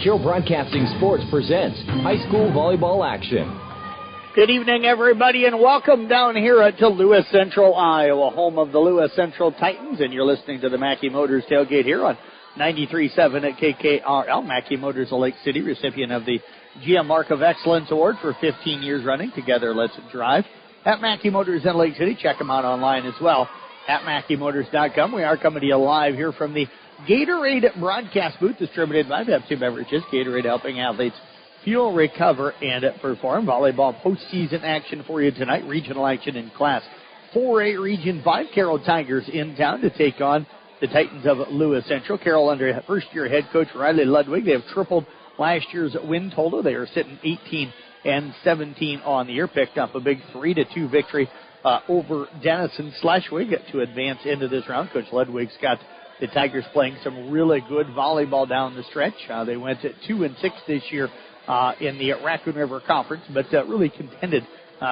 Carroll Broadcasting Sports presents high school volleyball action. Good evening, everybody, and welcome down here to Lewis Central, Iowa, home of the Lewis Central Titans, and you're listening to the Mackey Motors tailgate here on 93.7 at KKRL. Mackey Motors of Lake City, recipient of the GM Mark of Excellence Award for 15 years running. Together, let's drive. At Mackey Motors in Lake City, check them out online as well at MackeyMotors.com. We are coming to you live here from the Gatorade broadcast booth, distributed by Pepsi Beverages. Gatorade helping athletes fuel, recover, and perform. Volleyball postseason action for you tonight. Regional action in Class 4A Region 5. Carroll Tigers in town to take on the Titans of Lewis Central. Carroll under first-year head coach Riley Ludwig. They have tripled last year's win total. They are sitting 18-17 on the year. Picked up a big 3-2 victory over Denison Schleswig to advance into this round. Coach Ludwig's got the Tigers playing some really good volleyball down the stretch. They went at 2-6 this year in the Raccoon River Conference, but really contended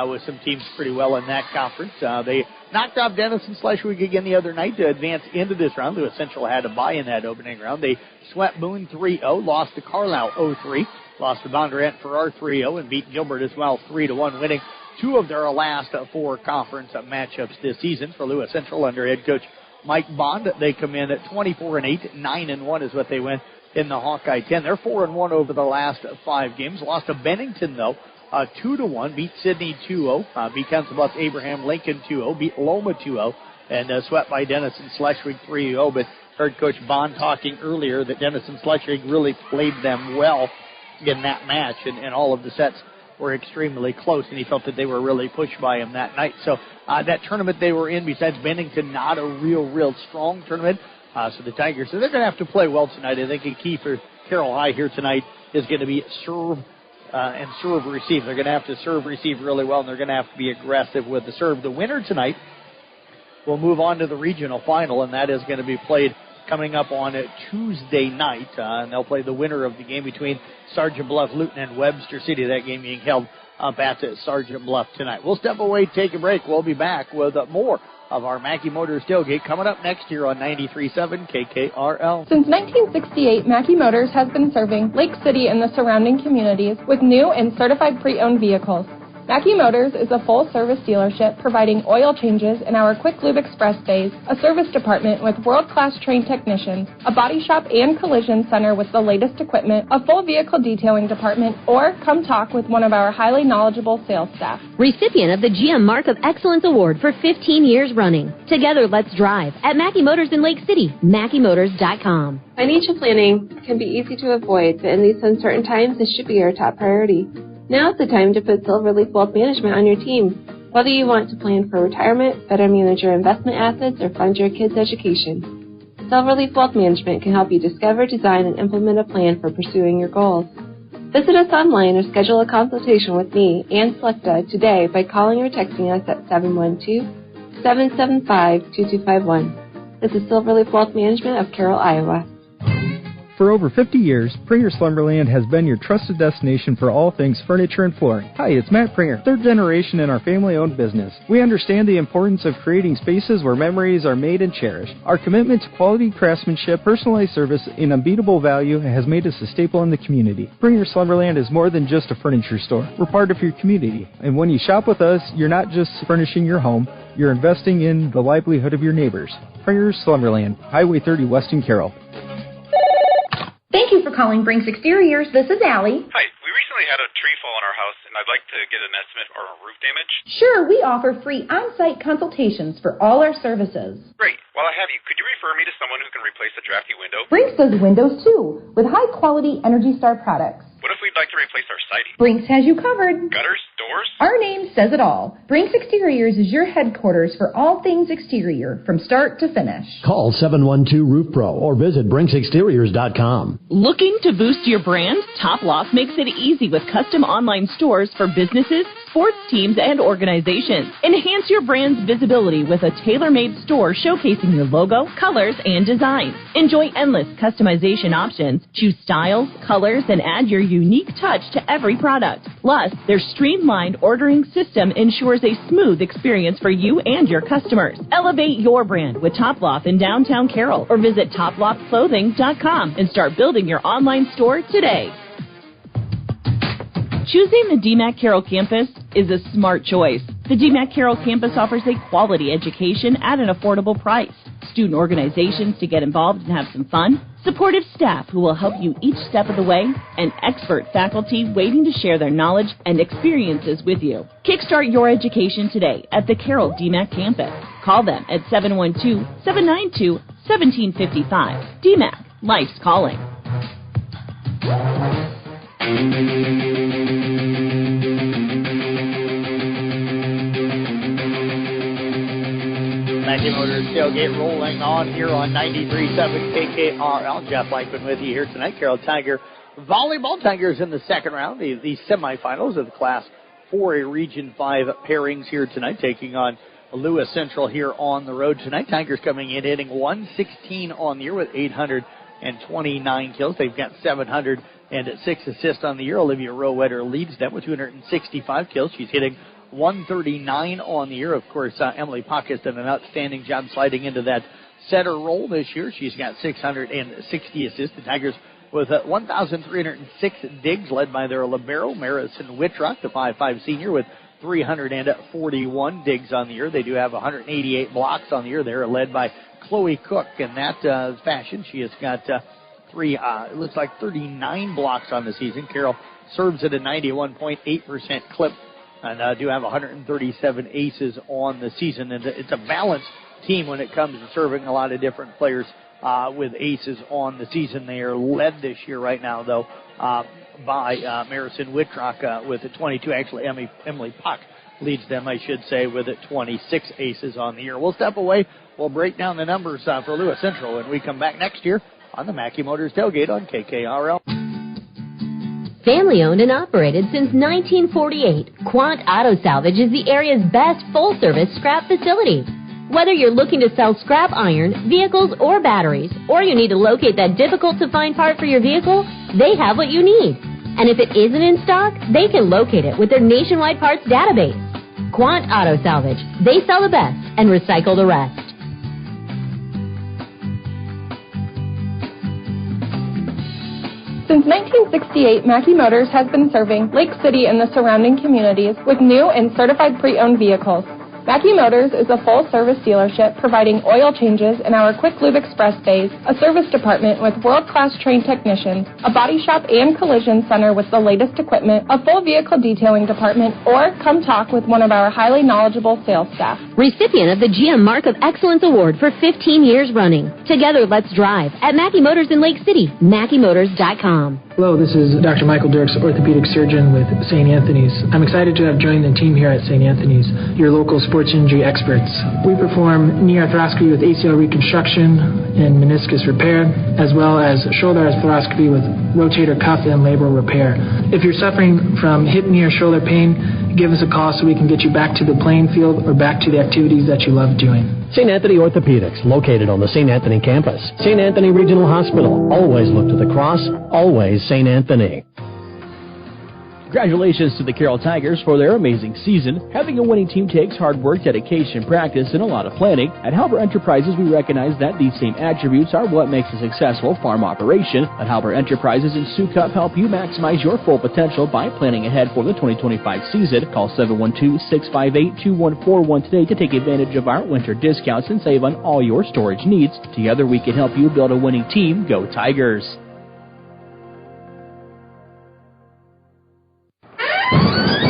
with some teams pretty well in that conference. They knocked off Denison Schleswig again the other night to advance into this round. Lewis Central had a bye in that opening round. They swept Boone 3-0, lost to Carlisle 0-3, lost to Bondurant Farrar 3-0, and beat Gilbert as well 3-1, winning two of their last four conference matchups this season for Lewis Central under head coach Mike Bond. They come in at 24-8, 9-1 is what they went in the Hawkeye 10. They're 4-1 over the last 5 games. Lost to Bennington, though, 2-1. Beat Sidney 2-0. Beat Council Bluffs Abraham Lincoln 2-0. Beat Loma 2-0. And swept by Denison Schleswig 3-0. But heard Coach Bond talking earlier that Denison Schleswig really played them well in that match. And all of the sets were extremely close, and he felt that they were really pushed by him that night. So that tournament they were in, besides Bennington, not a real strong tournament. So the Tigers, so they're going to have to play well tonight. I think a key for Carroll High here tonight is going to be serve and serve receive. They're going to have to serve receive really well, and they're going to have to be aggressive with the serve. The winner tonight will move on to the regional final, and that is going to be played coming up on Tuesday night. And they'll play the winner of the game between Sergeant Bluff, Luton, and Webster City. That game being held up at Sergeant Bluff tonight. We'll step away, take a break. We'll be back with more of our Mackey Motors tailgate coming up next year on 93.7 KKRL. Since 1968, Mackey Motors has been serving Lake City and the surrounding communities with new and certified pre-owned vehicles. Mackey Motors is a full-service dealership providing oil changes in our Quick Lube Express bays, a service department with world-class trained technicians, a body shop and collision center with the latest equipment, a full vehicle detailing department, or come talk with one of our highly knowledgeable sales staff. Recipient of the GM Mark of Excellence Award for 15 years running. Together, let's drive at Mackey Motors in Lake City, MackeyMotors.com. Financial planning can be easy to avoid, but in these uncertain times, it should be your top priority. Now's the time to put Silverleaf Wealth Management on your team. Whether you want to plan for retirement, better manage your investment assets, or fund your kids' education, Silverleaf Wealth Management can help you discover, design, and implement a plan for pursuing your goals. Visit us online or schedule a consultation with me, Ann Slechta, today by calling or texting us at 712-775-2251. This is Silverleaf Wealth Management of Carroll, Iowa. For over 50 years, Pringer Slumberland has been your trusted destination for all things furniture and flooring. Hi, it's Matt Pringer, third generation in our family-owned business. We understand the importance of creating spaces where memories are made and cherished. Our commitment to quality craftsmanship, personalized service, and unbeatable value has made us a staple in the community. Pringer Slumberland is more than just a furniture store. We're part of your community. And when you shop with us, you're not just furnishing your home, you're investing in the livelihood of your neighbors. Pringer Slumberland, Highway 30 West in Carroll. Thank you for calling Brinks Exteriors. This is Allie. Hi, we recently had a tree fall on our house, and I'd like to get an estimate for roof damage. Sure, we offer free on-site consultations for all our services. Great. While I have you, could you refer me to someone who can replace a drafty window? Brinks does windows, too, with high-quality Energy Star products. What if we'd like to replace our siding? Brinks has you covered. Gutters? Doors? Our name says it all. Brinks Exteriors is your headquarters for all things exterior, from start to finish. Call 712-ROOF-PRO or visit BrinksExteriors.com. Looking to boost your brand? Top Loft makes it easy with custom online stores for businesses, sports teams and organizations. Enhance your brand's visibility with a tailor-made store showcasing your logo, colors, and designs. Enjoy endless customization options. Choose styles, colors, and add your unique touch to every product. Plus, their streamlined ordering system ensures a smooth experience for you and your customers. Elevate your brand with Top Loft in downtown Carroll or visit toploftclothing.com and start building your online store today. Choosing the DMAC Carroll campus is a smart choice. The DMAC Carroll campus offers a quality education at an affordable price, student organizations to get involved and have some fun, supportive staff who will help you each step of the way, and expert faculty waiting to share their knowledge and experiences with you. Kickstart your education today at the Carroll DMAC campus. Call them at 712-792-1755. DMAC, life's calling. Mackey Motors tailgate rolling on here on 93.7 KKRL. Jeff Blankman with you here tonight. Carroll Tiger volleyball. Tigers in the second round, the semifinals of the Class 4A Region 5 pairings here tonight, taking on Lewis Central here on the road tonight. Tigers coming in hitting 116 on the year with 829 kills. They've got 706 assists on the year. Olivia Rowetter leads them with 265 kills. She's hitting 139 on the year. Of course, Emily Puck has done an outstanding job sliding into that setter role this year. She's got 660 assists. The Tigers with 1,306 digs, led by their libero, Marison Whitrock, the 5'5 senior, with 341 digs on the year. They do have 188 blocks on the year. They're led by Chloe Cook. In that fashion, she has got it looks like 39 blocks on the season. Carroll serves at a 91.8% clip and do have 137 aces on the season. And it's a balanced team when it comes to serving a lot of different players with aces on the season. They are led this year right now, though, by Marison Whitrock with a 22. Actually, Emily Puck leads them, I should say, with 26 aces on the year. We'll step away. We'll break down the numbers for Lewis Central when we come back next year on the Mackey Motors tailgate on KKRL. Family owned and operated since 1948, Quant Auto Salvage is the area's best full-service scrap facility. Whether you're looking to sell scrap iron, vehicles, or batteries, or you need to locate that difficult-to-find part for your vehicle, they have what you need. And if it isn't in stock, they can locate it with their nationwide parts database. Quant Auto Salvage. They sell the best and recycle the rest. Since 1968, Mackey Motors has been serving Lake City and the surrounding communities with new and certified pre-owned vehicles. Mackey Motors is a full-service dealership providing oil changes in our Quick Lube Express bays, a service department with world-class trained technicians, a body shop and collision center with the latest equipment, a full vehicle detailing department, or come talk with one of our highly knowledgeable sales staff. Recipient of the GM Mark of Excellence Award for 15 years running. Together, let's drive at Mackey Motors in Lake City, MackeyMotors.com. Hello, this is Dr. Michael Dirks, orthopedic surgeon with St. Anthony's. I'm excited to have joined the team here at St. Anthony's, your local sports injury experts. We perform knee arthroscopy with ACL reconstruction and meniscus repair, as well as shoulder arthroscopy with rotator cuff and labral repair. If you're suffering from hip, knee, or shoulder pain, give us a call so we can get you back to the playing field or back to the activities that you love doing. St. Anthony Orthopedics, located on the St. Anthony campus. St. Anthony Regional Hospital. Always look to the cross. Always St. Anthony. Congratulations to the Carroll Tigers for their amazing season. Having a winning team takes hard work, dedication, practice, and a lot of planning. At Halber Enterprises, we recognize that these same attributes are what makes a successful farm operation. At Halber Enterprises and Sioux Cup help you maximize your full potential by planning ahead for the 2025 season. Call 712-658-2141 today to take advantage of our winter discounts and save on all your storage needs. Together, we can help you build a winning team. Go Tigers!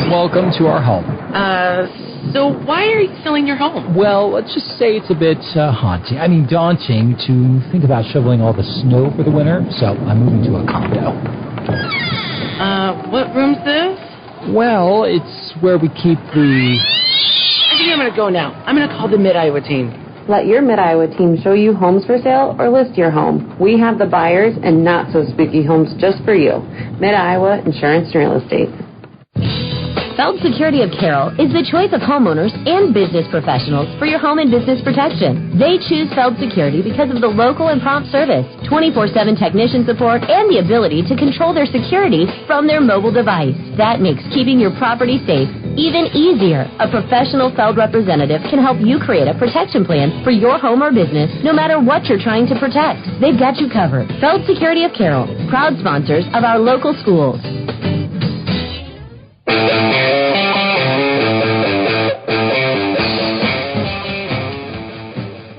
Welcome to our home. So why are you selling your home? Well, let's just say it's a bit daunting to think about shoveling all the snow for the winter, so I'm moving to a condo. What room's this? Well, it's where we keep the... I think I'm going to go now. I'm going to call the Mid-Iowa team. Let your Mid-Iowa team show you homes for sale or list your home. We have the buyers and not so spooky homes just for you. Mid-Iowa Insurance and Real Estate. Feld Security of Carroll is the choice of homeowners and business professionals for your home and business protection. They choose Feld Security because of the local and prompt service, 24/7 technician support, and the ability to control their security from their mobile device. That makes keeping your property safe even easier. A professional Feld representative can help you create a protection plan for your home or business, no matter what you're trying to protect. They've got you covered. Feld Security of Carroll, proud sponsors of our local schools.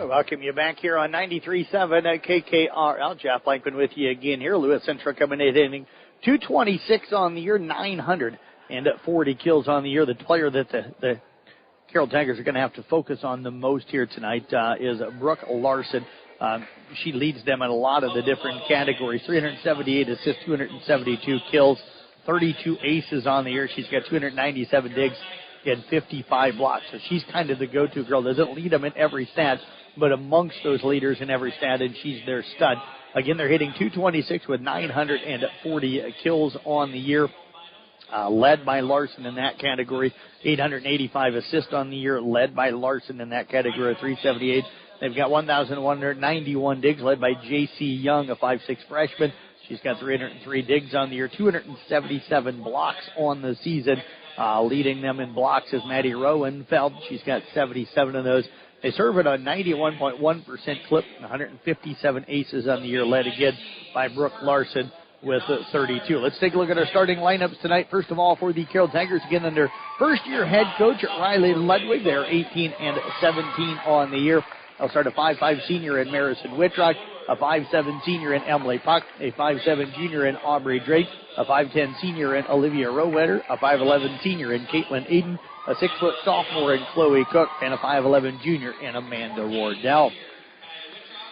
Welcome you back here on 93.7 at KKRL. Jeff Blankman with you again here. Lewis Central coming in hitting 226 on the year, 940 kills on the year. The player that the Carroll Tigers are going to have to focus on the most here tonight is Brooke Larson. She leads them in a lot of the different categories. 378 assists, 272 kills, 32 aces on the year. She's got 297 digs and 55 blocks. So she's kind of the go-to girl. Doesn't lead them in every stat, but amongst those leaders in every stat, and she's their stud. Again, they're hitting 226 with 940 kills on the year, led by Larson in that category. 885 assists on the year, led by Larson in that category, 378. They've got 1,191 digs, led by J.C. Young, a 5'6 freshman. She's got 303 digs on the year, 277 blocks on the season. Leading them in blocks is Maddie Rowenfeld. She's got 77 of those. They serve at a 91.1% clip, 157 aces on the year, led again by Brooke Larson with 32. Let's take a look at our starting lineups tonight. First of all, for the Carroll Tigers, again under first-year head coach Riley Ludwig. They're 18 and 17 on the year. They'll start a 5'5 senior in Marison Whitrock, a 5'7 senior in Emily Puck, a 5'7 junior in Aubrey Drake, a 5'10 senior in Olivia Rowetter, a 5'11 senior in Caitlin Aiden, a 6-foot sophomore in Chloe Cook, and a 5'11 junior in Amanda Wardell.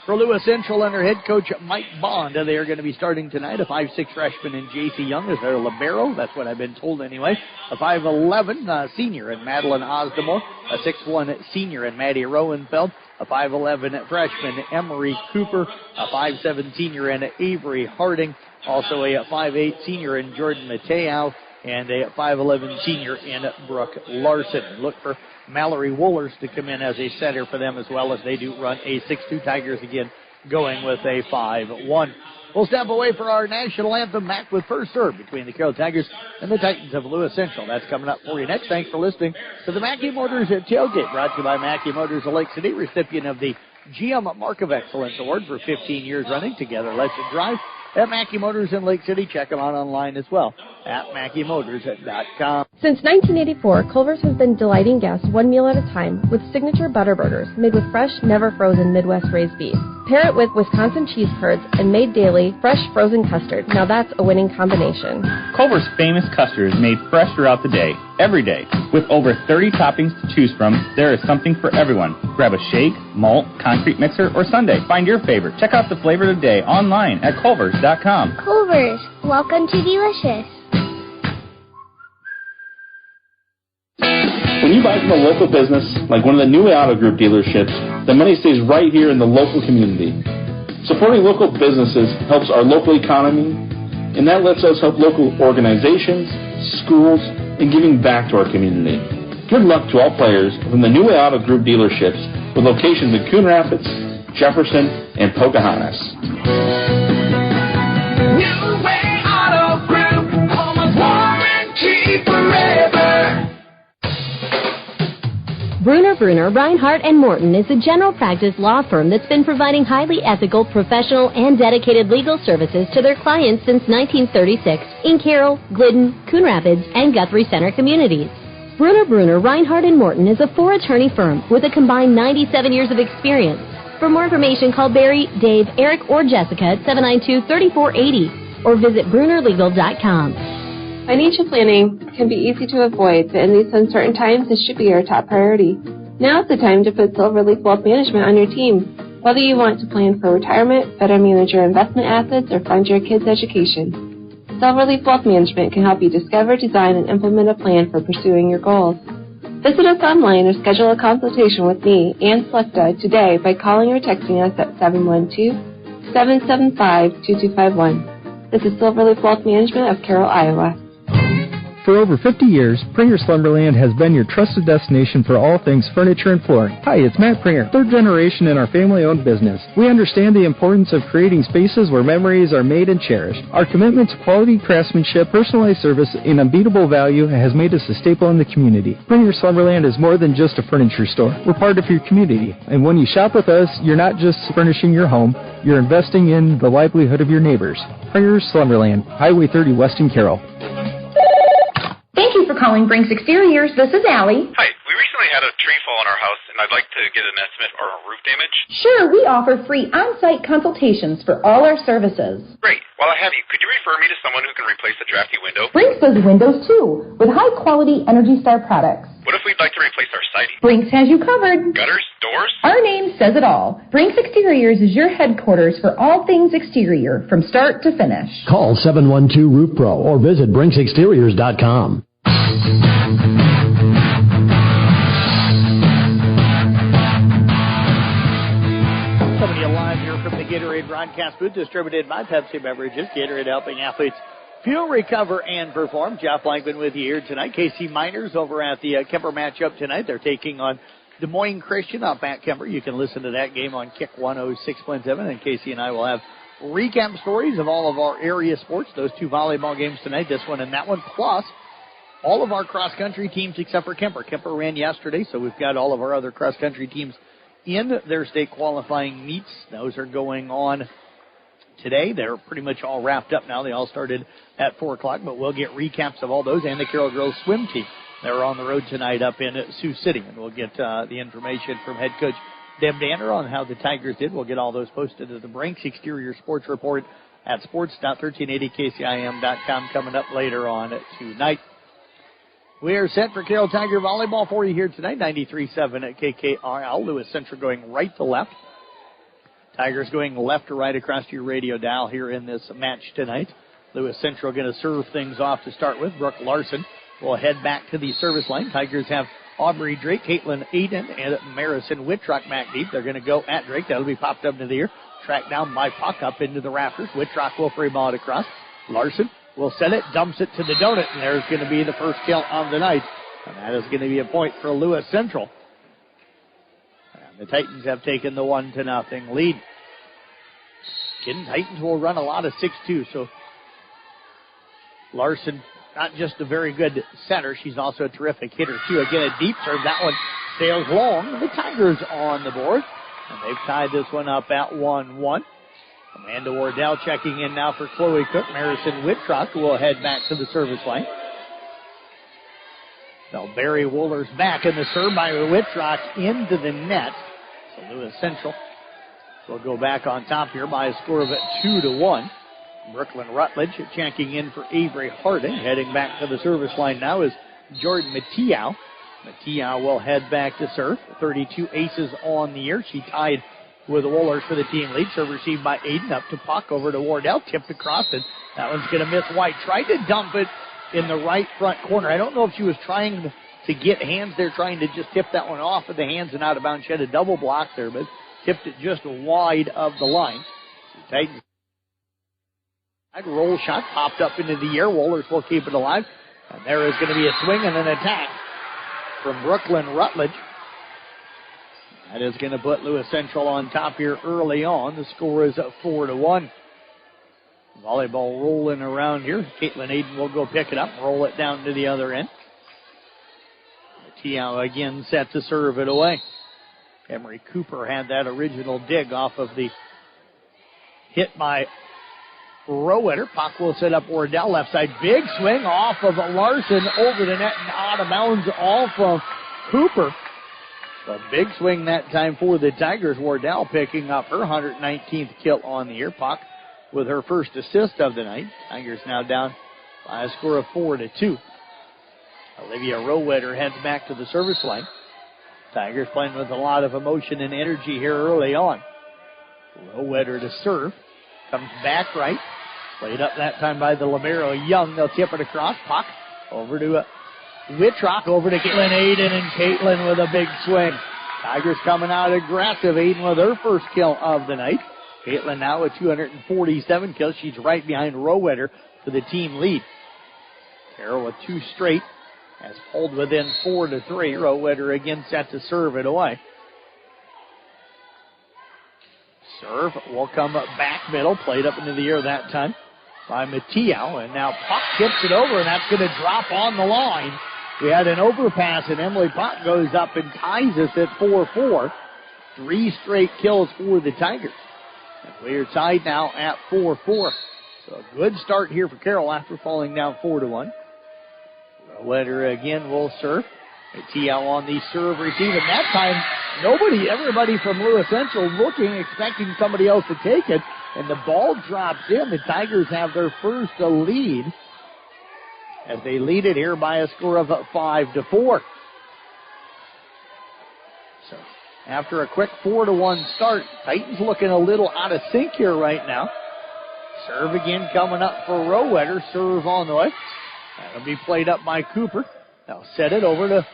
For Lewis Central, under head coach Mike Bond, they are going to be starting tonight. A 5'6 freshman in J.C. Young is their libero. That's what I've been told anyway. A 5'11 senior in Madeline Osdemore. A 6'1 senior in Maddie Rowenfeld. A 5'11 freshman Emery Cooper. A 5'7 senior in Avery Harding. Also a 5'8 senior in Jordan Mateo. And a 5'11 senior in Brooke Larson. Look for Mallory Woolers to come in as a center for them, as well as they do run a 6'2 Tigers again, going with a 5'1. We'll step away for our national anthem, back with first serve between the Carroll Tigers and the Titans of Lewis Central. That's coming up for you next. Thanks for listening to the Mackey Motors Tailgate, brought to you by Mackey Motors of Lake City, recipient of the GM Mark of Excellence Award for 15 years running. Together, let's drive. At Mackey Motors in Lake City. Check them out online as well at MackeyMotors.com. Since 1984, Culver's has been delighting guests one meal at a time with signature butter burgers made with fresh, never frozen Midwest raised beef. Pair it with Wisconsin cheese curds and made daily fresh frozen custard. Now that's a winning combination. Culver's famous custard is made fresh throughout the day, every day. With over 30 toppings to choose from, there is something for everyone. Grab a shake, malt, concrete mixer, or sundae. Find your favorite. Check out the flavor of the day online at Culver's.com. Culver's, welcome to delicious. When you buy from a local business, like one of the new Auto Group dealerships, the money stays right here in the local community. Supporting local businesses helps our local economy, and that lets us help local organizations, schools, and giving back to our community. Good luck to all players from the New Auto Group dealerships with locations in Coon Rapids, Jefferson, and Pocahontas. New Auto Group, home of warranty forever. Bruner, Reinhardt & Morton is a general practice law firm that's been providing highly ethical, professional, and dedicated legal services to their clients since 1936 in Carroll, Glidden, Coon Rapids, and Guthrie Center communities. Bruner, Reinhardt & Morton is a 4-attorney firm with a combined 97 years of experience. For more information, call Barry, Dave, Eric, or Jessica at 792-3480 or visit BrunerLegal.com. Financial planning can be easy to avoid, but in these uncertain times, it should be your top priority. Now is the time to put Silverleaf Wealth Management on your team. Whether you want to plan for retirement, better manage your investment assets, or fund your kids' education, Silverleaf Wealth Management can help you discover, design, and implement a plan for pursuing your goals. Visit us online or schedule a consultation with me, Ann Slechta, today by calling or texting us at 712-775-2251. This is Silverleaf Wealth Management of Carroll, Iowa. For over 50 years, Pringer Slumberland has been your trusted destination for all things furniture and flooring. Hi, it's Matt Pringer, third generation in our family-owned business. We understand the importance of creating spaces where memories are made and cherished. Our commitment to quality craftsmanship, personalized service, and unbeatable value has made us a staple in the community. Pringer Slumberland is more than just a furniture store. We're part of your community, and when you shop with us, you're not just furnishing your home, you're investing in the livelihood of your neighbors. Pringer Slumberland, Highway 30 West in Carroll. Thank you for calling Brinks Exteriors. This is Allie. Hi, we recently had a tree fall on our house, and I'd like to get an estimate for roof damage. Sure, we offer free on-site consultations for all our services. Great. While I have you, could you refer me to someone who can replace the drafty window? Brinks does windows too, with high-quality Energy Star products. What if we'd like to replace our siding? Brinks has you covered. Gutters? Doors? Our name says it all. Brinks Exteriors is your headquarters for all things exterior, from start to finish. Call 712-ROOF-PRO or visit BrinksExteriors.com. Somebody alive here from the Gatorade broadcast booth, distributed by Pepsi Beverages. Gatorade helping athletes fuel, recover, and perform. Jeff Blankman with you here tonight. KC Miners over at the Kemper matchup tonight. They're taking on Des Moines Christian off Matt Kemper. You can listen to that game on Kick 106.7, and Casey and I will have recap stories of all of our area sports, those two volleyball games tonight, this one and that one, plus all of our cross-country teams except for Kemper. Kemper ran yesterday, so we've got all of our other cross-country teams in their state qualifying meets. Those are going on today. They're pretty much all wrapped up now. They all started at 4 o'clock, but we'll get recaps of all those, and the Carroll girls swim team. They're on the road tonight up in Sioux City, and we'll get the information from head coach Deb Danner on how the Tigers did. We'll get all those posted to the Brinks Exterior Sports Report at sports.1380kcim.com coming up later on tonight. We are set for Carroll Tiger volleyball for you here tonight, 93.7 at KKRL. Lewis Central going right to left. Tigers going left to right across your radio dial here in this match tonight. Lewis Central going to serve things off to start with. Brooke Larson will head back to the service line. Tigers have Aubrey Drake, Caitlin Aiden, and Marison Whitrock back deep. They're going to go at Drake. That'll be popped up into the air. Tracked down by Puck up into the rafters. Whitrock will free ball it across. Larson will set it, dumps it to the donut, and there's going to be the first kill of the night. And that is going to be a point for Lewis Central. And the Titans have taken the 1-0 lead. Again, Titans will run a lot of 6-2, so Larson, not just a very good setter, she's also a terrific hitter, too. Again, a deep serve. That one sails long. The Tigers on the board, and they've tied this one up at 1-1. Amanda Wardell checking in now for Chloe Cook. Marison Whitrock will head back to the service line. So Barry Wooler's back in the serve by Whitrock into the net. So Lewis Central will go back on top here by a score of 2-1. Brooklyn Rutledge checking in for Avery Harding. Heading back to the service line now is Jordan Mattiau. Mattiau will head back to serve. 32 aces on the year. She tied with the Woolers for the team lead. Serve received by Aiden up to Puck over to Wardell. Tipped across it. That one's going to miss White. Tried to dump it in the right front corner. I don't know if she was trying to get hands there, trying to just tip that one off of the hands and out of bounds. She had a double block there, but tipped it just wide of the line. Titans. Roll shot popped up into the air. Woolers will keep it alive. And there is going to be a swing and an attack from Brooklyn Rutledge. That is going to put Lewis Central on top here early on. The score is 4-1. Volleyball rolling around here. Caitlin Aiden will go pick it up, roll it down to the other end. Tiao again set to serve it away. Emery Cooper had that original dig off of the hit by Rowetter. Puck will set up Wardell left side. Big swing off of Larson over the net and out of bounds off of Cooper. A big swing that time for the Tigers. Wardell picking up her 119th kill on the year. Puck with her first assist of the night. Tigers now down by a score of 4-2. Olivia Rowetter heads back to the service line. Tigers playing with a lot of emotion and energy here early on. Rowetter to serve. Comes back right. Played up that time by the libero Young. They'll tip it across. Puck over to Whitrock, over to Caitlin Aiden, and Caitlin with a big swing. Tigers coming out aggressive. Aiden with her first kill of the night. Caitlin now with 247 kills. She's right behind Rowetter for the team lead. Carroll with 2 straight has pulled within 4-3. Rowetter again set to serve it away. Serve will come up back middle, played up into the air that time by Matteo, and now Puck tips it over, and that's going to drop on the line. We had an overpass, and Emily Puck goes up and ties us at 4-4. 3 straight kills for the Tigers. And we are tied now at 4-4. So a good start here for Carroll after falling down 4-1. Rowetter again will serve. Matteo on the serve receive, and that time everybody from Lewis Central looking, expecting somebody else to take it, and the ball drops in. The Tigers have their first lead as they lead it here by a score of 5-4. So after a quick 4-1 start, Titans looking a little out of sync here right now. Serve again coming up for Rowetter. Serve on the way. That'll be played up by Cooper. They'll set it over to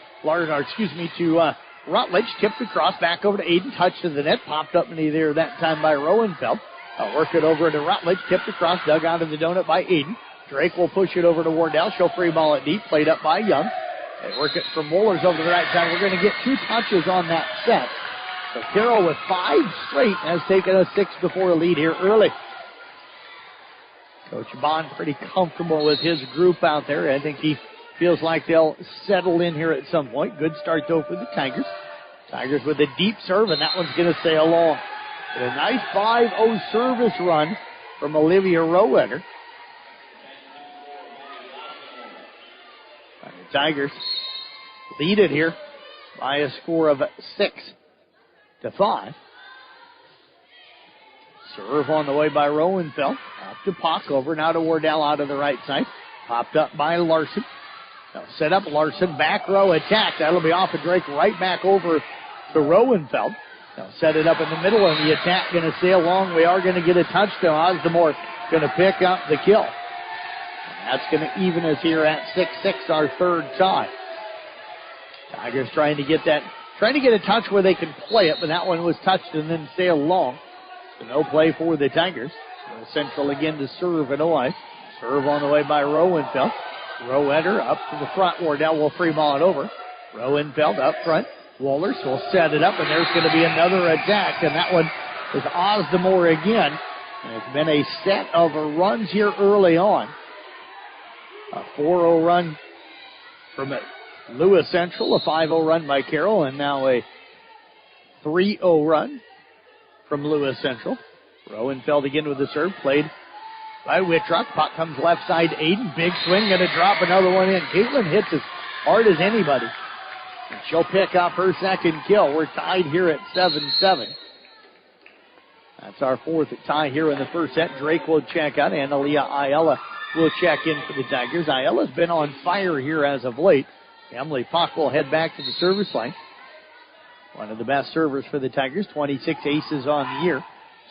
Rutledge. Tipped across, back over to Aiden. Touch to the net. Popped up in the air that time by Rowenfeld. They'll work it over to Rutledge. Tipped across, dug out of the donut by Aiden. Drake will push it over to Wardell. She'll free ball it deep. Played up by Young. They work it from Wohlers over to the right side. We're going to get 2 touches on that set. So Carroll with 5 straight has taken a 6-4 lead here early. Coach Bond pretty comfortable with his group out there. I think he feels like they'll settle in here at some point. Good start, though, for the Tigers. Tigers with a deep serve, and that one's going to sail long. With a nice 5-0 service run from Olivia Rowetter. The Tigers lead it here by a score of 6-5. Serve on the way by Rowenfeld. Up to Pock, over now to Wardell out of the right side. Popped up by Larson. They'll set up Larson. Back row attack. That'll be off of Drake. Right back over to Rowenfeld. They'll set it up in the middle, and the attack going to sail long. We are going to get a touchdown. Osdemore going to pick up the kill. And that's going to even us here at 6-6, our third tie. Tigers trying to get a touch where they can play it, but that one was touched and then sailed long. So no play for the Tigers. Central again to serve it away. Serve on the way by Rowenfeld. Rowetter up to the front. Wardell will free ball it over. Rowenfeld up front. Wohlers will set it up, and there's going to be another attack, and that one is Osdemore again. And it's been a set of runs here early on. A 4-0 run from Lewis Central, a 5-0 run by Carroll, and now a 3-0 run from Lewis Central. Rowenfeld again with the serve, played by Whitrock. Puck comes left side, Aiden. Big swing, going to drop another one in. Caitlin hits as hard as anybody. And she'll pick up her second kill. We're tied here at 7-7. That's our 4th tie here in the first set. Drake will check out, and Aaliyah Ayala will check in for the Tigers. Ayala's been on fire here as of late. Emily Puck will head back to the service line. One of the best servers for the Tigers, 26 aces on the year.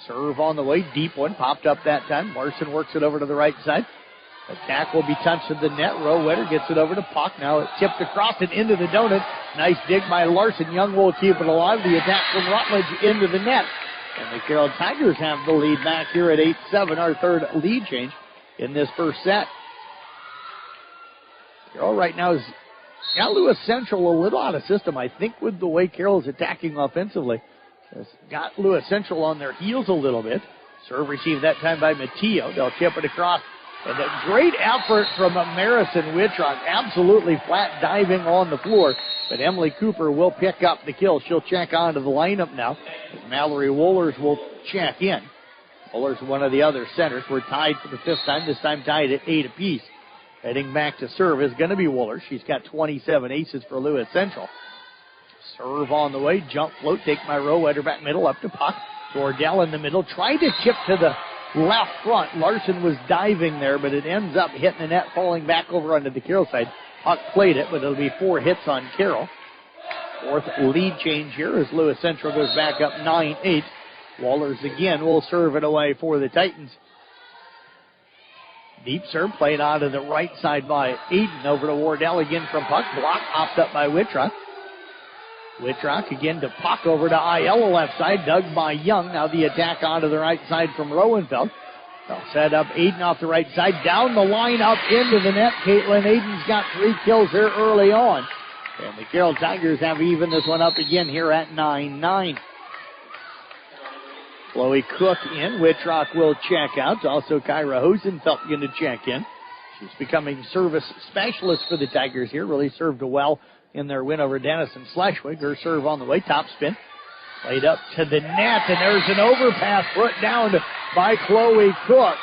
Serve on the way, deep one, popped up that time. Larson works it over to the right side. Attack will be touched to the net. Rowetter gets it over to Puck. Now it's tipped across and into the donut. Nice dig by Larson. Young will keep it alive. The attack from Rutledge into the net. And the Carroll Tigers have the lead back here at 8-7, our third lead change in this first set. Carroll right now has got Lewis Central a little out of system, I think, with the way Carroll's attacking offensively. Has got Lewis Central on their heels a little bit. Serve received that time by Matteo. They'll chip it across. And a great effort from Marison Whitrock. Absolutely flat diving on the floor. But Emily Cooper will pick up the kill. She'll check onto the lineup now. Mallory Wohlers will check in. Wohlers, one of the other centers. We're tied for the 5th time. This time tied at 8 apiece. Heading back to serve is going to be Wohlers. She's got 27 aces for Lewis Central. Serve on the way. Jump float. Take my Rowetter back middle up to Puck. Wardell in the middle. Tried to chip to the left front. Larson was diving there, but it ends up hitting the net, falling back over onto the Carroll side. Puck played it, but it'll be 4 hits on Carroll. 4th lead change here as Lewis Central goes back up 9-8. Wohlers again will serve it away for the Titans. Deep serve played out of the right side by Aiden. Over to Wardell again from Puck. Block hopped up by Whitrock. Whitrock again to Puck over to Ayala left side. Dug by Young. Now the attack onto the right side from Rowenfeld. They'll set up Aiden off the right side, down the line, up into the net. Caitlin Aiden's got 3 kills here early on. And the Carroll Tigers have evened this one up again here at 9-9. Chloe Cook in. Whitrock will check out. Also Kyra Hosenfeld going to check in. She's becoming service specialist for the Tigers here. Really served well in their win over Denison Schleswig. Her serve on the way. Top spin. Played up to the net, and there's an overpass put down by Chloe Cook.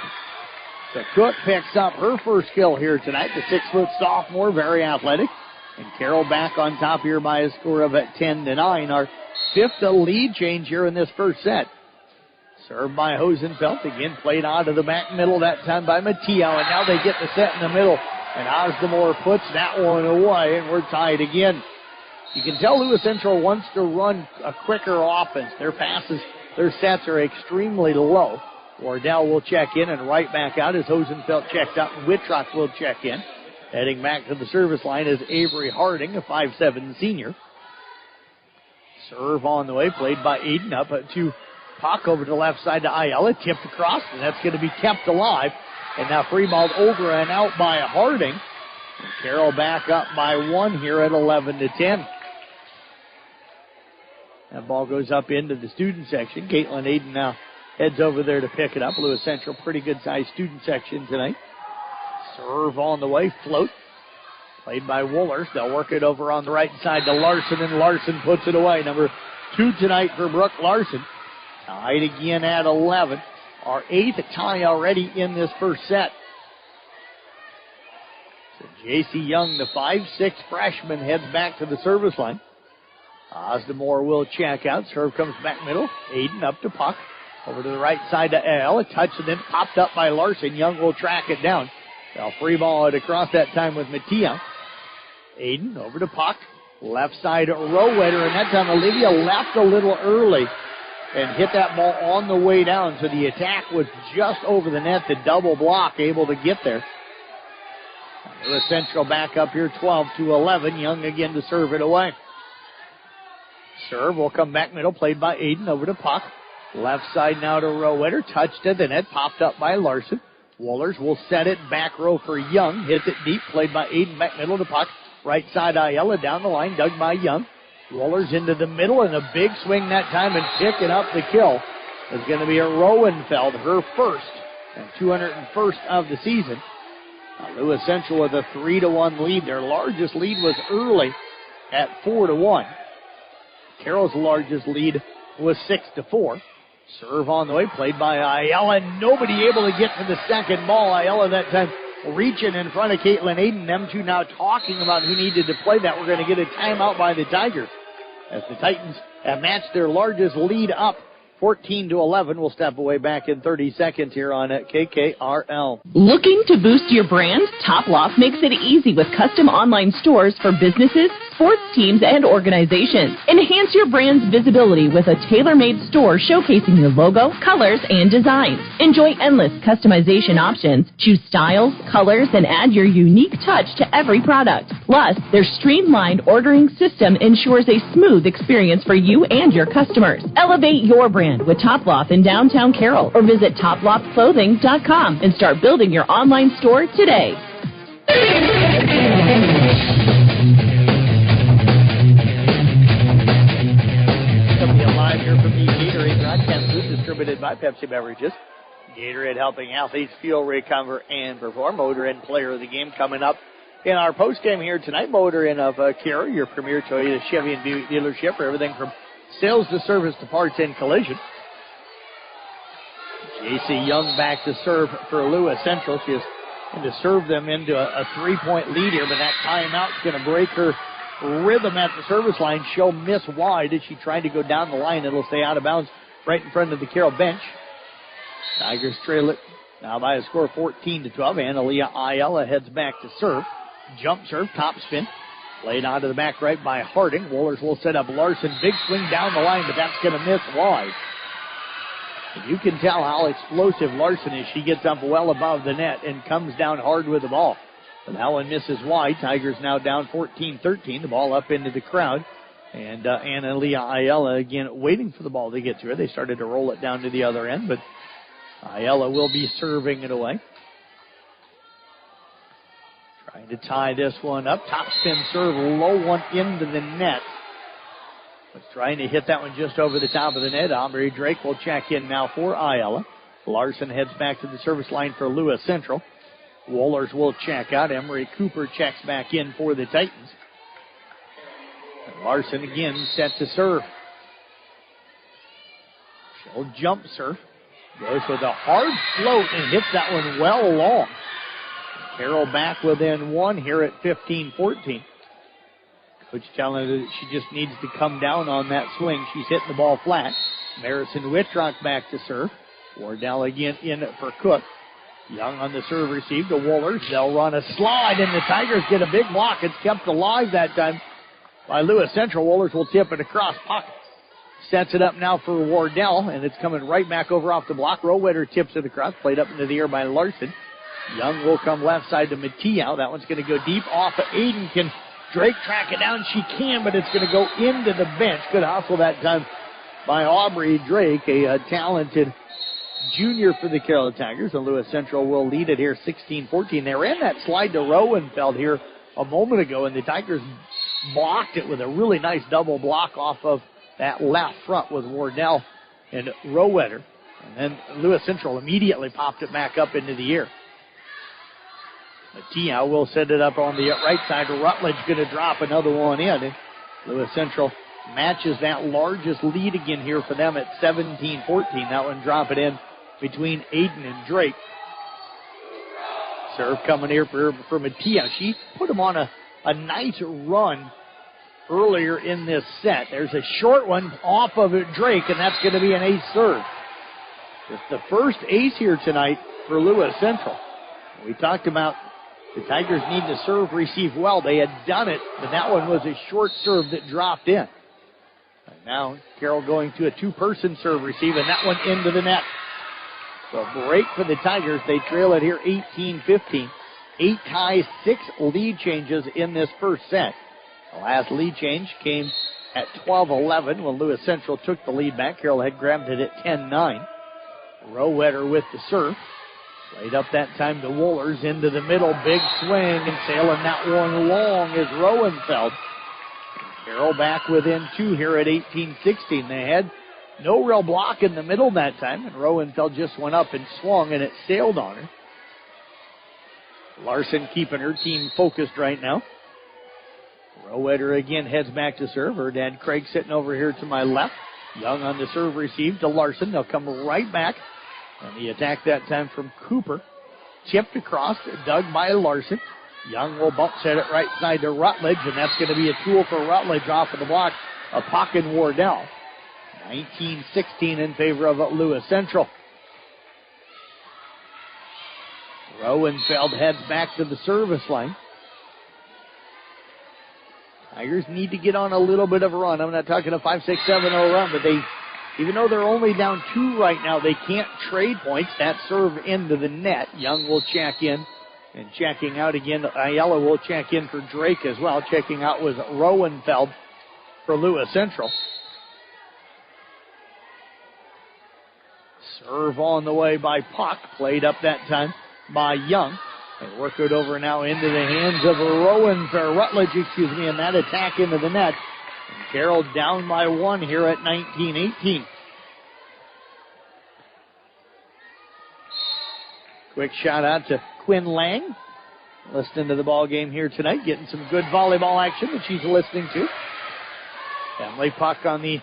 So Cook picks up her first kill here tonight. The 6-foot sophomore, very athletic. And Carroll back on top here by a score of 10-9. Our 5th lead change here in this first set. Served by Hosenfeld. Again, played out of the back middle that time by Mateo. And now they get the set in the middle. And Osdemore puts that one away, and we're tied again. You can tell Lewis Central wants to run a quicker offense. Their passes, their sets are extremely low. Wardell will check in and right back out as Hosenfeld checks out, and Whitrock will check in. Heading back to the service line is Avery Harding, a 5'7 senior. Serve on the way, played by Aiden up to Puck over to the left side to Ayala, tipped across, and that's going to be kept alive. And now free balled over and out by Harding. And Carroll back up by 1 here at 11-10. That ball goes up into the student section. Caitlin Aiden now heads over there to pick it up. Lewis Central, pretty good-sized student section tonight. Serve on the way, float. Played by Woolers. They'll work it over on the right side to Larson, and Larson puts it away. Number 2 tonight for Brooke Larson. Tied again at 11. Our 8th tie already in this first set. So J.C. Young, the 5'6 freshman, heads back to the service line. Osdemore will check out. Serve comes back middle. Aiden up to Puck. Over to the right side to L. A touch and then popped up by Larson. Young will track it down. They'll free ball it across that time with Mattia. Aiden over to Puck. Left side Rowetter. And that time Olivia left a little early and hit that ball on the way down. So the attack was just over the net. The double block able to get there. Lewis Central back up here 12-11. Young again to serve it away. Serve will come back middle, played by Aiden over to Puck. Left side now to Rowetter. Touch to the net, popped up by Larson. Woolers will set it back row for Young. Hits it deep, played by Aiden back middle to Puck. Right side Ayala down the line, dug by Young. Woolers into the middle, and a big swing that time, and picking up the kill is going to be a Rowenfeld, her first and 201st of the season. Lewis Central with a 3-1 lead. Their largest lead was early at 4-1. Carroll's largest lead was 6-4. Serve on the way, played by Ayala. Nobody able to get to the second ball. Ayala that time reaching in front of Caitlin Aiden. Them two now talking about who needed to play that. We're going to get a timeout by the Tigers as the Titans have matched their largest lead up 14-11. We'll step away back in 30 seconds here on KKRL. Looking to boost your brand? Top Loft makes it easy with custom online stores for businesses, sports teams, and organizations. Enhance your brand's visibility with a tailor-made store showcasing your logo, colors, and designs. Enjoy endless customization options. Choose styles, colors, and add your unique touch to every product. Plus, their streamlined ordering system ensures a smooth experience for you and your customers. Elevate your brand with Top Loft in downtown Carroll, or visit toploftclothing.com and start building your online store today. Coming live here from the Gatorade broadcast booth, distributed by Pepsi Beverages. Gatorade helping athletes fuel, recover, and perform. Motor Inn Player of the Game coming up in our postgame here tonight. Motor Inn of Carroll, your premier Toyota, Chevy, and Buick dealership for everything from sales to service to parts and collision. J.C. Young back to serve for Lewis Central. She is going to serve them into a 3-point lead here, but that timeout's going to break her rhythm at the service line. She'll miss wide as she tried to go down the line. It'll stay out of bounds right in front of the Carroll bench. Tigers trail it now by a score of 14-12. Analia Ayala heads back to serve. Jump serve, top spin. Played onto the back right by Harding. Woolers will set up Larson. Big swing down the line, but that's going to miss wide. You can tell how explosive Larson is. She gets up well above the net and comes down hard with the ball. But that one misses wide. Tigers now down 14-13. The ball up into the crowd. And Analia Ayala again waiting for the ball to get to her. They started to roll it down to the other end, but Ayala will be serving it away. Trying to tie this one up. Top spin serve, low one into the net. Was trying to hit that one just over the top of the net. Aubrey Drake will check in now for Ayala. Larson heads back to the service line for Lewis Central. Wohlers will check out. Emery Cooper checks back in for the Titans. And Larson again set to serve. She'll jump serve. Goes with a hard float and hits that one well long. Carroll back within one here at 15-14. Coach telling her that she just needs to come down on that swing. She's hitting the ball flat. Marison Whitrock back to serve. Wardell again in for Cook. Young on the serve receive to Wohlers. They'll run a slide, and the Tigers get a big block. It's kept alive that time by Lewis Central. Wohlers will tip it across. Puck sets it up now for Wardell, and it's coming right back over off the block. Rowetter tips it across. Played up into the air by Larson. Young will come left side to Mattia. That one's going to go deep off of Aiden. Can Drake track it down? She can, but it's going to go into the bench. Good hustle that time by Aubrey Drake, a talented junior for the Carroll Tigers, and Lewis Central will lead it here 16-14. They ran that slide to Rowenfeld here a moment ago, and the Tigers blocked it with a really nice double block off of that left front with Wardell and Rowetter. And then Lewis Central immediately popped it back up into the air. Mattia will set it up on the right side. Rutledge going to drop another one in. And Lewis Central matches that largest lead again here for them at 17-14. That one drop it in between Aiden and Drake. Serve coming here for Mattia. She put him on a nice run earlier in this set. There's a short one off of Drake, and that's going to be an ace serve. It's the first ace here tonight for Lewis Central. We talked about the Tigers need to serve, receive well. They had done it, but that one was a short serve that dropped in. And now Carroll going to a two-person serve receive, and that one into the net. So a break for the Tigers. They trail it here 18-15. 8 ties, 6 lead changes in this first set. The last lead change came at 12-11 when Lewis Central took the lead back. Carroll had grabbed it at 10-9. Rowetter with the serve. Played up that time to Wohlers into the middle. Big swing and sailing that one long is Rowenfeld. Carroll back within 2 here at 18-16. They had no real block in the middle that time, and Rowenfeld just went up and swung, and it sailed on her. Larson keeping her team focused right now. Rowetter again heads back to serve. Her dad Craig sitting over here to my left. Young on the serve receive to Larson. They'll come right back. And the attack that time from Cooper. Chipped across, dug by Larson. Young will bump set it right side to Rutledge, and that's going to be a tool for Rutledge off of the block of Puck and Wardell. 19-16 in favor of Lewis Central. Rowenfeld heads back to the service line. Tigers need to get on a little bit of a run. I'm not talking a 5-6-7-0 run, but they, even though they're only down 2 right now, they can't trade points. That serve into the net. Young will check in, and checking out again, Ayala will check in for Drake as well. Checking out was Rowenfeld for Lewis Central. Serve on the way by Puck, played up that time by Young. They work it over now into the hands of Rutledge, and that attack into the net. And Carroll down by 1 here at 19-18. Quick shout out to Quinn Lang, listening to the ball game here tonight, getting some good volleyball action that she's listening to. Emily Puck on the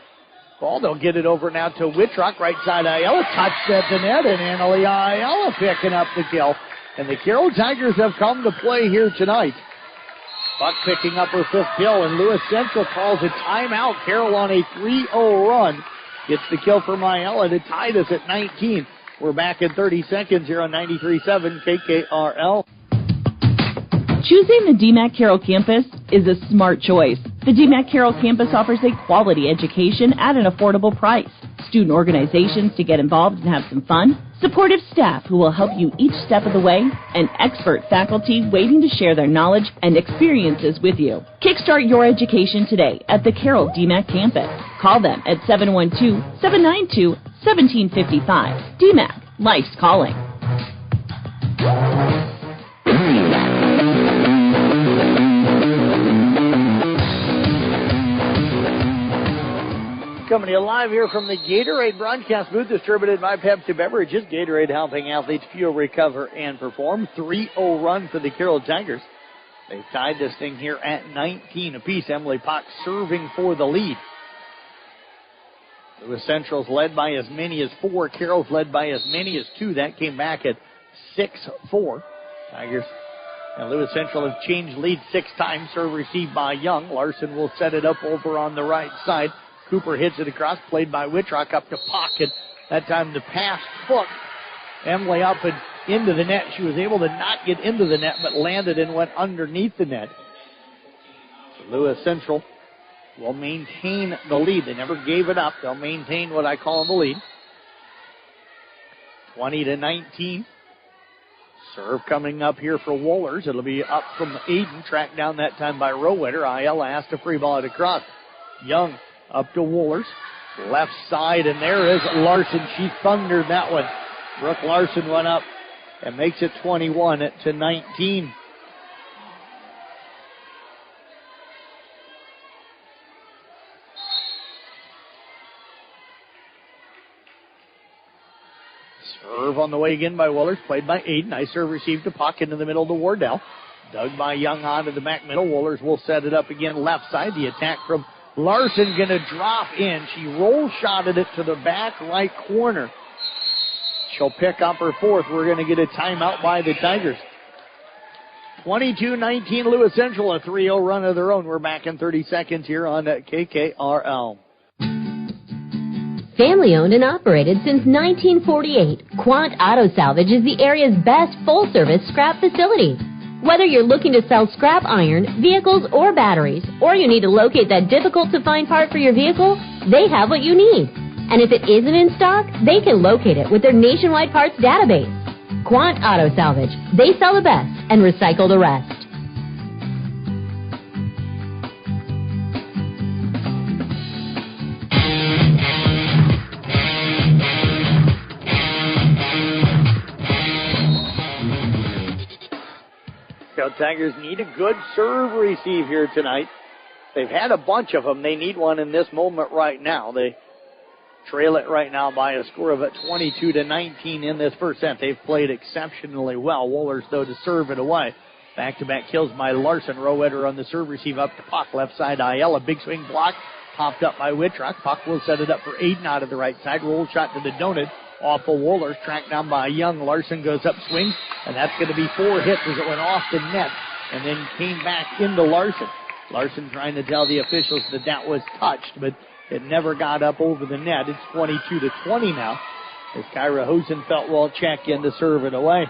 ball. They'll get it over now to Whitrock, right side Ayala, touched at the net, and Annalie Ayala picking up the kill. And the Carroll Tigers have come to play here tonight. Puck picking up her 5th kill, and Lewis Central calls a timeout. Carroll on a 3-0 run. Gets the kill for Ayala to tie this at 19. We're back in 30 seconds here on 93.7 KKRL. Choosing the DMAC Carroll campus is a smart choice. The DMAC Carroll campus offers a quality education at an affordable price. Student organizations to get involved and have some fun, supportive staff who will help you each step of the way, and expert faculty waiting to share their knowledge and experiences with you. Kickstart your education today at the Carroll DMAC campus. Call them at 712-792-1755. DMAC, Life's calling. Coming to you live here from the Gatorade broadcast booth, distributed by Pepsi Beverages. Gatorade helping athletes fuel, recover, and perform. 3-0 run for the Carroll Tigers. They've tied this thing here at 19 apiece. Emily Pock serving for the lead. Lewis Central's led by as many as 4. Carroll's led by as many as 2. That came back at 6-4. Tigers and Lewis Central have changed lead 6 times. Serve received by Young. Larson will set it up over on the right side. Cooper hits it across, played by Wittrock up to Pocket. That time the pass hooked Emily up and into the net. She was able to not get into the net, but landed and went underneath the net. So Lewis Central will maintain the lead. They never gave it up. They'll maintain what I call the lead. 20-19. Serve coming up here for Wohlers. It'll be up from Aiden, tracked down that time by Rowetter. Ayala has to free ball it across. Young up to Wohlers. Left side, and there is Larson. She thundered that one. Brooke Larson went up and makes it 21-19. Serve on the way again by Wohlers, played by Aiden. Nice serve received to Puck into the middle to Wardell. Dug by Young onto the back middle. Wohlers will set it up again left side. The attack from Larson going to drop in. She roll shotted it to the back right corner. She'll pick up her 4th. We're going to get a timeout by the Tigers. 22-19 Lewis Central, a 3-0 run of their own. We're back in 30 seconds here on KKRL. Family owned and operated since 1948, Quant Auto Salvage is the area's best full-service scrap facility. Whether you're looking to sell scrap iron, vehicles, or batteries, or you need to locate that difficult-to-find part for your vehicle, they have what you need. And if it isn't in stock, they can locate it with their nationwide parts database. Quant Auto Salvage. They sell the best and recycle the rest. Tigers need a good serve receive here tonight. They've had a bunch of them. They need one in this moment right now. They trail it right now by a score of 22-19 in this first set. They've played exceptionally well. Wohlers, though, to serve it away. Back-to-back kills by Larson. Rowetter on the serve receive up to Puck. Left side, Ayala. Big swing block. Popped up by Wittrock. Puck will set it up for Aiden out of the right side. Roll shot to the donut. Off of Wohlers, tracked down by Young. Larson goes up, swings, and that's going to be 4 hits as it went off the net and then came back into Larson. Larson trying to tell the officials that was touched, but it never got up over the net. It's 22-20 now as Kyra Hosenfeld will check in to serve it away.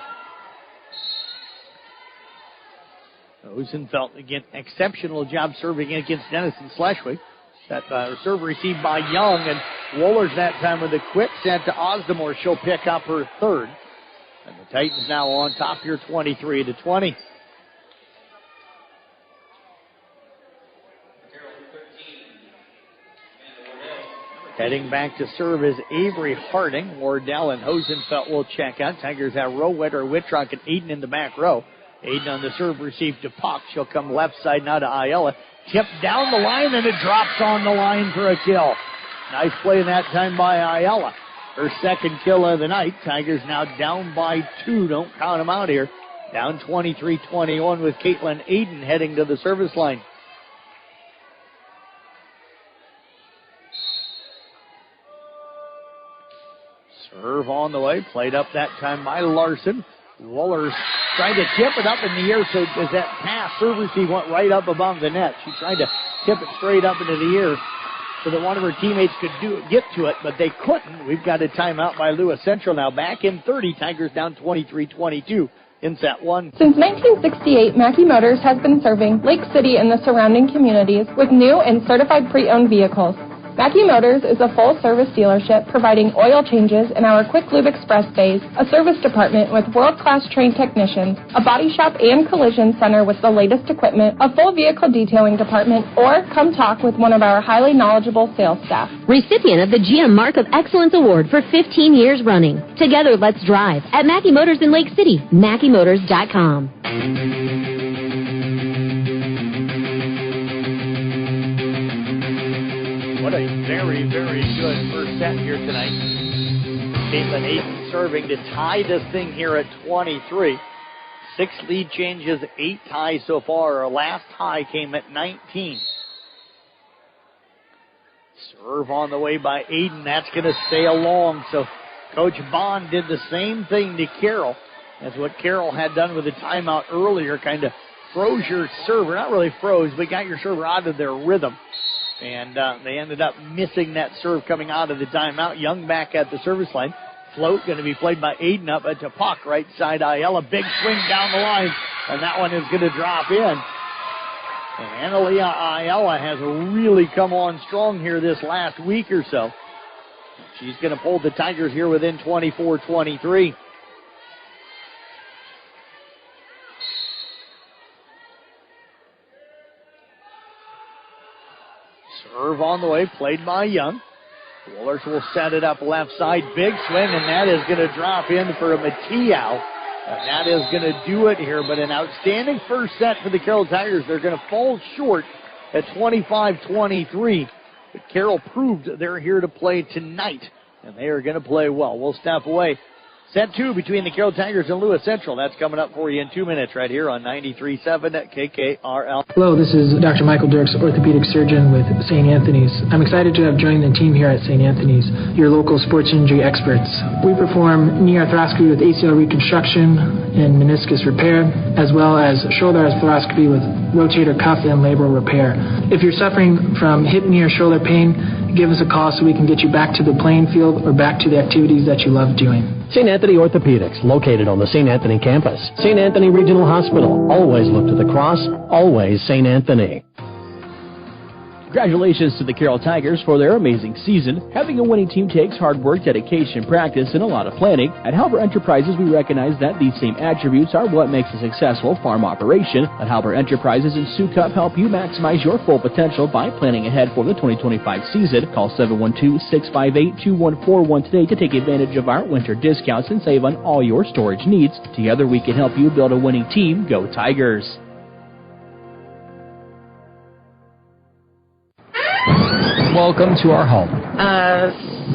Hosenfeld, again, exceptional job serving against Denison Schleswig. That serve received by Young, and Wohlers that time with a quick set to Osdemore. She'll pick up her 3rd. And the Titans now on top here, 23-20. Heading back to serve is Avery Harding. Wardell and Hosenfeld will check out. Tigers have Rowetter, Wittrock, and Aiden in the back row. Aiden on the serve received to Puck. She'll come left side now to Ayala. Tipped down the line, and it drops on the line for a kill. Nice play that time by Ayala. Her 2nd kill of the night. Tigers now down by 2. Don't count them out here. Down 23-21 with Caitlin Aiden heading to the service line. Serve on the way. Played up that time by Larson. Wohlers tried to tip it up in the air, so as that pass, serve receive went right up above the net. She tried to tip it straight up into the air so that one of her teammates could get to it, but they couldn't. We've got a timeout by Lewis Central now. Back in 30, Tigers down 23-22 in set 1. Since 1968, Mackey Motors has been serving Lake City and the surrounding communities with new and certified pre-owned vehicles. Mackey Motors is a full-service dealership providing oil changes in our Quick Lube Express bays, a service department with world-class trained technicians, a body shop and collision center with the latest equipment, a full vehicle detailing department, or come talk with one of our highly knowledgeable sales staff. Recipient of the GM Mark of Excellence Award for 15 years running. Together, let's drive at Mackey Motors in Lake City, MackeyMotors.com. What a very, very good first set here tonight. Caitlin Aiden serving to tie this thing here at 23. 6 lead changes, 8 ties so far. Our last tie came at 19. Serve on the way by Aiden. That's going to stay along. So Coach Bond did the same thing to Carroll as what Carroll had done with the timeout earlier. Kind of froze your server. Not really froze, but got your server out of their rhythm. And they ended up missing that serve coming out of the timeout. Young back at the service line. Float going to be played by Aiden up at Puck, right side Ayala. Big swing down the line, and that one is going to drop in. And Analia Ayala has really come on strong here this last week or so. She's going to pull the Tigers here within 24-23. Serve on the way, played by Young. Woolers will set it up left side. Big swing, and that is going to drop in for a Mateo. And that is going to do it here. But an outstanding first set for the Carroll Tigers. They're going to fall short at 25-23. But Carroll proved they're here to play tonight, and they are going to play well. We'll step away. Set 2 between the Carroll Tigers and Lewis Central. That's coming up for you in 2 minutes right here on 93.7 at KKRL. Hello, this is Dr. Michael Dirks, orthopedic surgeon with St. Anthony's. I'm excited to have joined the team here at St. Anthony's, your local sports injury experts. We perform knee arthroscopy with ACL reconstruction and meniscus repair, as well as shoulder arthroscopy with rotator cuff and labral repair. If you're suffering from hip, knee, or shoulder pain, give us a call so we can get you back to the playing field or back to the activities that you love doing. St. Anthony Orthopedics, located on the St. Anthony campus. St. Anthony Regional Hospital. Always look to the cross. Always St. Anthony. Congratulations to the Carroll Tigers for their amazing season. Having a winning team takes hard work, dedication, practice, and a lot of planning. At Halber Enterprises, we recognize that these same attributes are what makes a successful farm operation. At Halber Enterprises and Sioux Cup help you maximize your full potential by planning ahead for the 2025 season. Call 712-658-2141 today to take advantage of our winter discounts and save on all your storage needs. Together, we can help you build a winning team. Go Tigers! Welcome to our home.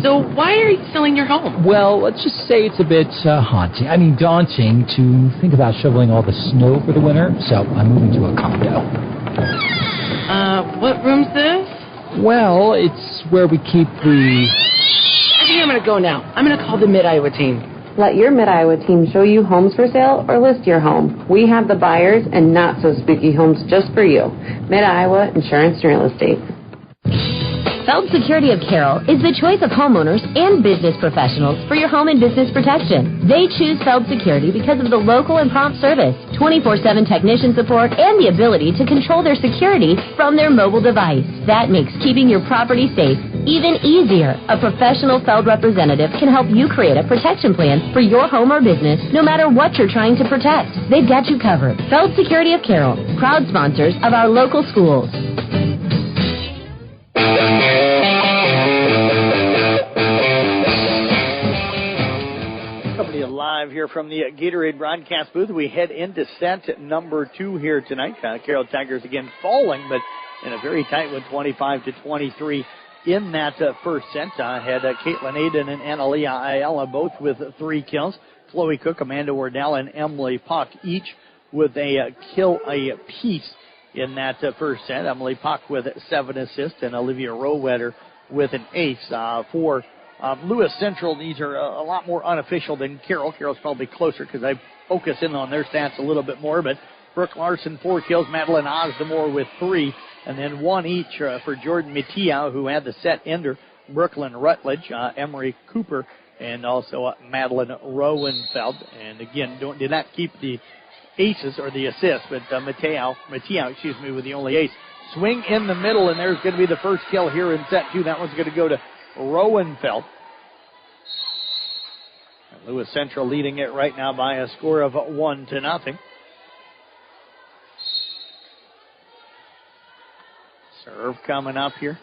So why are you selling your home? Well, let's just say it's a bit daunting to think about shoveling all the snow for the winter, so I'm moving to a condo. What room's this? Well, it's where we keep the... I think I'm going to go now. I'm going to call the Mid-Iowa team. Let your Mid-Iowa team show you homes for sale or list your home. We have the buyers and not so spooky homes just for you. Mid-Iowa Insurance and Real Estate. Feld Security of Carroll is the choice of homeowners and business professionals for your home and business protection. They choose Feld Security because of the local and prompt service, 24/7 technician support, and the ability to control their security from their mobile device. That makes keeping your property safe even easier. A professional Feld representative can help you create a protection plan for your home or business, no matter what you're trying to protect. They've got you covered. Feld Security of Carroll, proud sponsors of our local schools. Live here from the Gatorade broadcast booth. We head into set number 2 here tonight. Carroll Tigers again falling, but in a very tight one, 25-23 in that first set. Had Caitlin Aiden and Analia Ayala both with 3 kills. Chloe Cook, Amanda Wardell, and Emily Puck each with a kill apiece in that first set. Emily Puck with 7 assists and Olivia Rowetter with an ace for Lewis Central. These are a lot more unofficial than Carroll. Carroll's probably closer because I focus in on their stats a little bit more. But Brooke Larson, 4 kills. Madeline Osdemore with 3. And then 1 each for Jordan Mattia, who had the set ender. Brooklyn Rutledge, Emery Cooper, and also Madeline Rowenfeld. And again, did not keep the aces or the assists, but Mattia, with the only ace. Swing in the middle, and there's going to be the first kill here in set 2. That one's going to go to Rowenfeld. And Lewis Central leading it right now by a score of 1-0. Serve coming up here.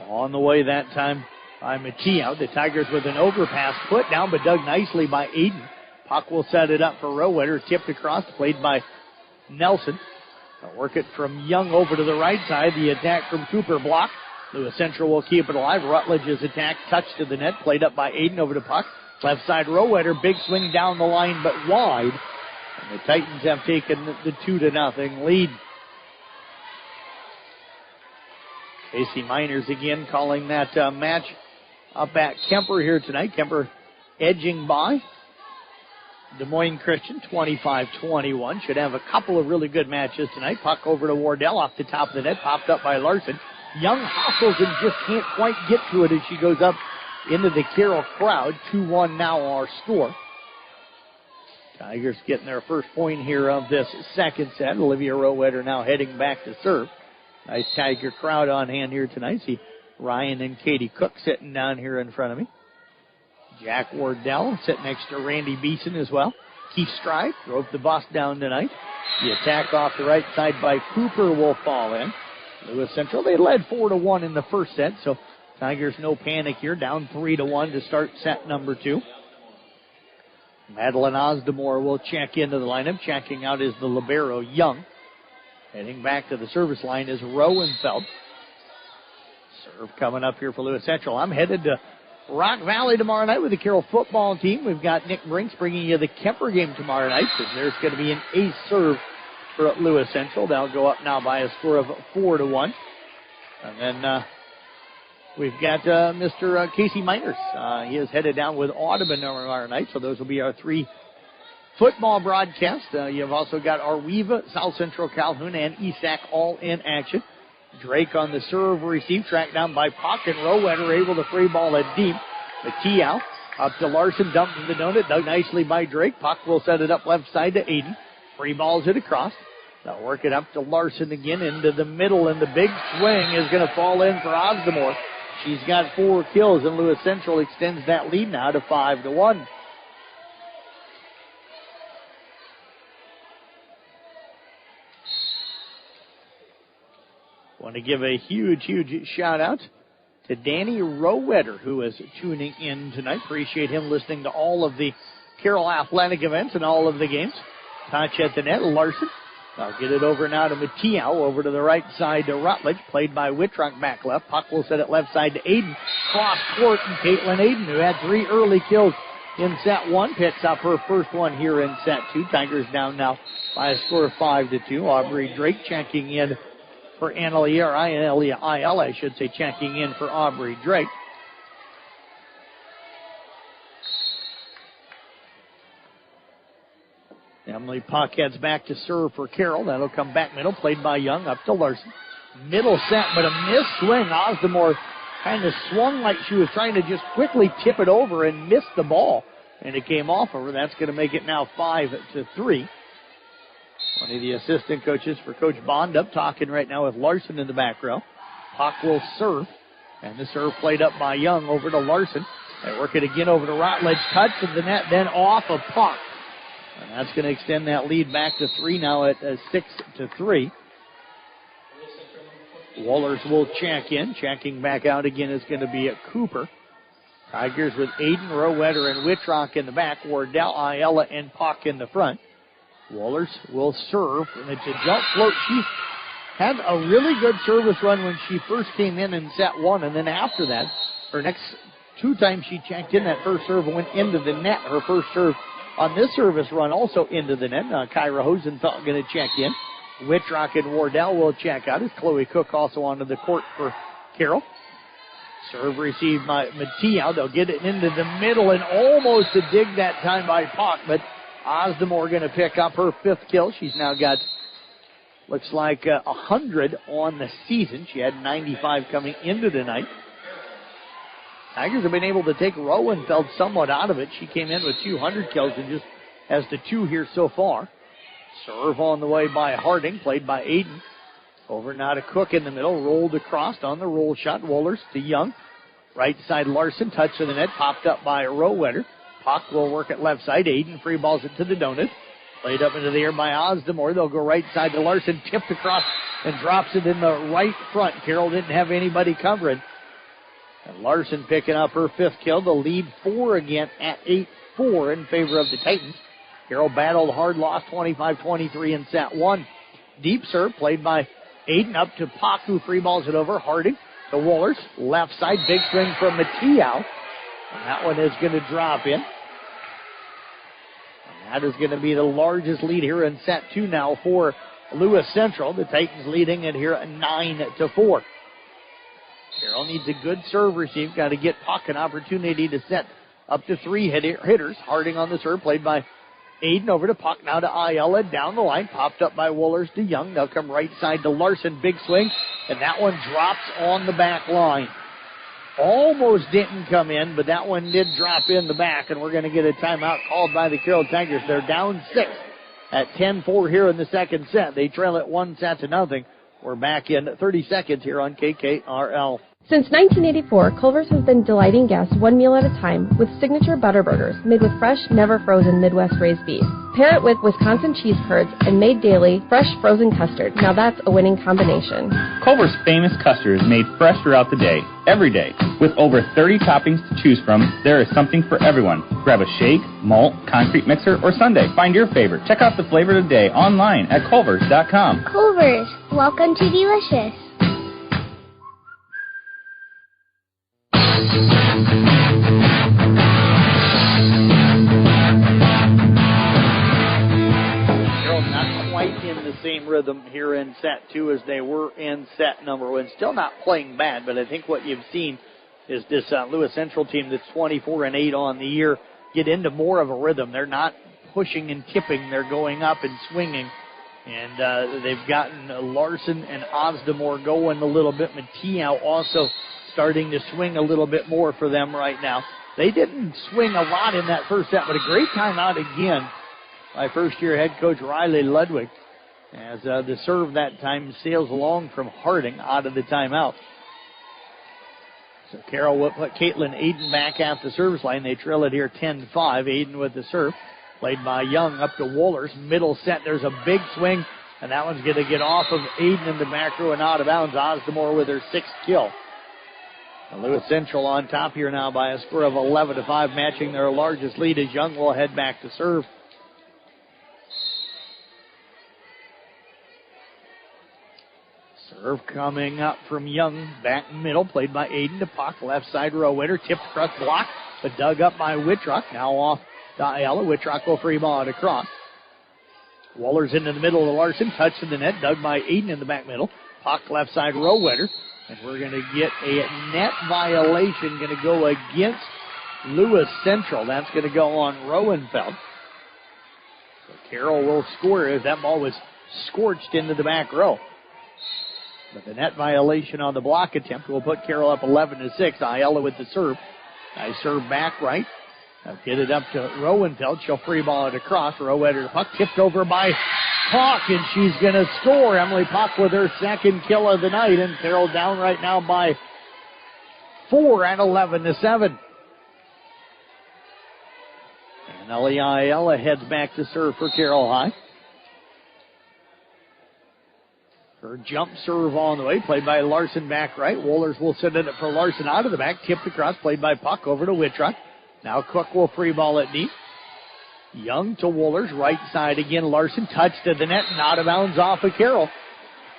On the way that time by Mateo. The Tigers with an overpass put down, but dug nicely by Aiden. Puck will set it up for Rowetter. Tipped across, played by Nelson. They'll work it from Young over to the right side. The attack from Cooper blocked. Lewis Central will keep it alive. Rutledge's attack touched to the net. Played up by Aiden over to puck. Left side Rowetter. Big swing down the line, but wide. And the Titans have taken the 2-0 lead. Casey Miners again calling that match up at Kemper here tonight. Kemper edging by Des Moines Christian 25-21. Should have a couple of really good matches tonight. Puck over to Wardell off the top of the net. Popped up by Larson. Young hustles and just can't quite get to it as she goes up into the Carroll crowd. 2-1 now our score. Tigers getting their first point here of this second set. Olivia Rowetter now heading back to serve. Nice Tiger crowd on hand here tonight. See Ryan and Katie Cook sitting down here in front of me. Jack Wardell sitting next to Randy Beeson as well. Keith Stride drove the bus down tonight. The attack off the right side by Cooper will fall in. Lewis Central, they led 4-1 in the first set, so Tigers no panic here. Down 3-1 to start set number 2. Madeline Osdemore will check into the lineup. Checking out is the libero Young. Heading back to the service line is Rowenfeld. Serve coming up here for Lewis Central. I'm headed to Rock Valley tomorrow night with the Carroll football team. We've got Nick Brinks bringing you the Kemper game tomorrow night. So there's going to be an ace serve for Lewis Central. They'll go up now by a score of 4-1. And then we've got Mr. Casey Miners. He is headed down with Audubon tomorrow night. So those will be our 3 football broadcast. You've also got Arweva, South Central Calhoun, and ESAC all in action. Drake on the serve receive, tracked down by Puck, and Rowetter able to free ball it deep. Mateo up to Larson, dumped in the donut, dug nicely by Drake. Puck will set it up left side to Aiden. Free balls it across. They'll work it up to Larson again into the middle, and the big swing is going to fall in for Osdemore. She's got 4 kills, and Lewis Central extends that lead now to 5-1. Want to give a huge shout out to Danny Rowetter, who is tuning in tonight. Appreciate him listening to all of the Carroll athletic events and all of the games. Touch at the net, Larson. I'll get it over now to Mateo, over to the right side to Rutledge, played by Whitrock back left. Puck will set it left side to Aiden. Cross court, and Caitlin Aiden, who had 3 early kills in set 1, picks up her first one here in set 2. Tigers down now by a score of 5-2. Aubrey Drake checking in for IL, checking in for Aubrey Drake. Emily Puck heads back to serve for Carroll. That'll come back middle, played by Young, up to Larson. Middle set, but a missed swing. Osdemore kind of swung like she was trying to just quickly tip it over and missed the ball. And it came off of her. That's going to make it now 5-3. One of the assistant coaches for Coach Bond up talking right now with Larson in the back row. Puck will serve. And the serve played up by Young over to Larson. They work it again over to Rutledge. Touch of the net, then off of Puck. And that's going to extend that lead back to 3 now at 6-3. Wallers will check in. Checking back out again is going to be at Cooper. Tigers with Aiden, Rowetter, and Whitrock in the back. Wardell, Ayala, and Puck in the front. Wallers will serve, and it's a jump float. She had a really good service run when she first came in set 1, and then after that, her next 2 times she checked in, that first serve went into the net. Her first serve on this service run also into the net. Kyra Hosenfeld going to check in. Whitrock and Wardell will check out as Chloe Cook also onto the court for Carroll. Serve received by Mateo. They'll get it into the middle and almost a dig that time by Puck, but Osdemore going to pick up her 5th kill. She's now got, looks like 100 on the season. She had 95 coming into the night. Tigers have been able to take Rowenfeld somewhat out of it. She came in with 200 kills and just has the 2 here so far. Serve on the way by Harding, played by Aiden. Over now to Cook in the middle, rolled across on the roll shot. Wohlers to Young. Right side Larson, touch to the net, popped up by Rowetter. Puck will work at left side. Aiden free balls it to the donut. Played up into the air by Osdemore. They'll go right side to Larson, tipped across and drops it in the right front. Carroll didn't have anybody covering. And Larson picking up her 5th kill. The lead 4 again at 8-4 in favor of the Titans. Carroll battled hard, lost 25-23 in set 1. Deep serve played by Aiden up to Puck, who free balls it over. Harding to Wohlers. Left side, big swing from Mateo. And that one is going to drop in. And that is going to be the largest lead here in set 2 now for Lewis Central. The Titans leading it here at 9-4. Carroll needs a good serve receive. Got to get Puck an opportunity to set up to 3 hitters. Harding on the serve, played by Aiden over to Puck. Now to Ayala down the line. Popped up by Wohlers to Young. They'll come right side to Larson. Big swing. And that one drops on the back line. Almost didn't come in, but that one did drop in the back. And we're going to get a timeout called by the Carroll Tigers. They're down 6 at 10-4 here in the second set. They trail it 1-0. We're back in 30 seconds here on KKRL. Since 1984, Culver's has been delighting guests one meal at a time with signature butter burgers made with fresh, never frozen Midwest raised beef. Pair it with Wisconsin cheese curds and made daily fresh frozen custard. Now that's a winning combination. Culver's famous custard is made fresh throughout the day, every day. With over 30 toppings to choose from, there is something for everyone. Grab a shake, malt, concrete mixer, or sundae. Find your favorite. Check out the flavor today online at culvers.com. Culver's, welcome to Delicious. Same rhythm here in set 2 as they were in set number 1. Still not playing bad, but I think what you've seen is this Lewis Central team that's 24-8 on the year get into more of a rhythm. They're not pushing and tipping. They're going up and swinging. And they've gotten Larson and Osdemore going a little bit. Mateo also starting to swing a little bit more for them right now. They didn't swing a lot in that first set, but a great timeout again by first-year head coach Riley Ludwig. As the serve that time sails along from Harding out of the timeout. So Carroll will put Caitlin Aiden back at the service line. They trail it here 10-5. Aiden with the serve. Played by Young up to Wohlers. Middle set, there's a big swing, and that one's going to get off of Aiden in the back row and out of bounds. Osdemore with her 6th kill. And Lewis Central on top here now by a score of 11-5, matching their largest lead as Young will head back to serve. Serve coming up from Young, back middle, played by Aiden to Puck, left side Rowetter, tipped across block, but dug up by Whitrock. Now off to Ayala. Whitrock will free ball it across. Wohlers into the middle of the Larson, touch to the net, dug by Aiden in the back middle. Puck left side Rowetter, and we're going to get a net violation going to go against Lewis Central. That's going to go on Rowenfeld. So Carroll will score as that ball was scorched into the back row. But the net violation on the block attempt will put Carroll up 11-6. Ayala with the serve. Nice serve back right. Now get it up to Rowenfeld. She'll free ball it across. Rowetter puck tipped over by Puck, and she's going to score. Emily Puck with her 2nd kill of the night, and Carroll down right now by 4 at 11-7. And Ellie Ayala heads back to serve for Carroll High. Her jump serve on the way, played by Larson back right. Wohlers will send it for Larson out of the back, tipped across, played by Puck over to Whitrock. Now Cook will free ball it deep. Young to Wohlers, right side again. Larson touch to the net and out of bounds off of Carroll.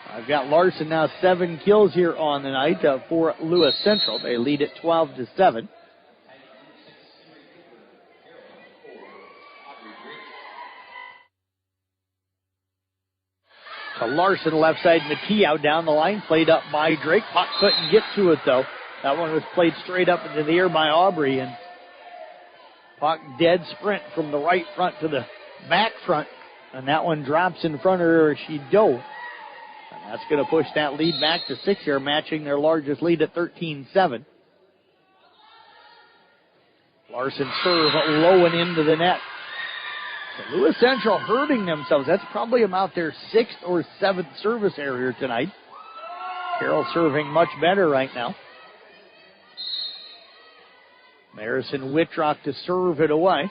I've got Larson now 7 kills here on the night for Lewis Central. They lead it 12-7. So Larson left side, Mateo down the line, played up by Drake. Puck couldn't get to it though. That one was played straight up into the air by Aubrey, and Puck dead sprint from the right front to the back front, and that one drops in front of her as she dove. And that's going to push that lead back to 6 here, matching their largest lead at 13-7. Larson serve low and into the net. So Lewis Central hurting themselves. That's probably about their 6th or 7th service error tonight. Carroll serving much better right now. Marison Whitrock to serve it away.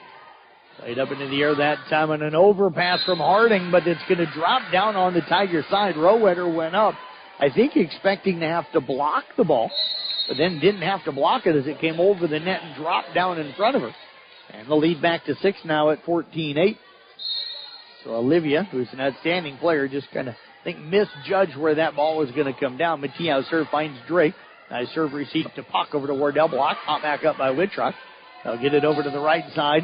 Played up into the air that time on an overpass from Harding, but it's going to drop down on the Tiger side. Rowetter went up, I think expecting to have to block the ball, but then didn't have to block it as it came over the net and dropped down in front of her. And the lead back to 6 now at 14-8. So Olivia, who's an outstanding player, just kind of, I think, misjudged where that ball was going to come down. Mateo serve finds Drake. Nice serve receipt to Puck over to Wardell. Block. Pop back up by Whitrock. They'll get it over to the right side.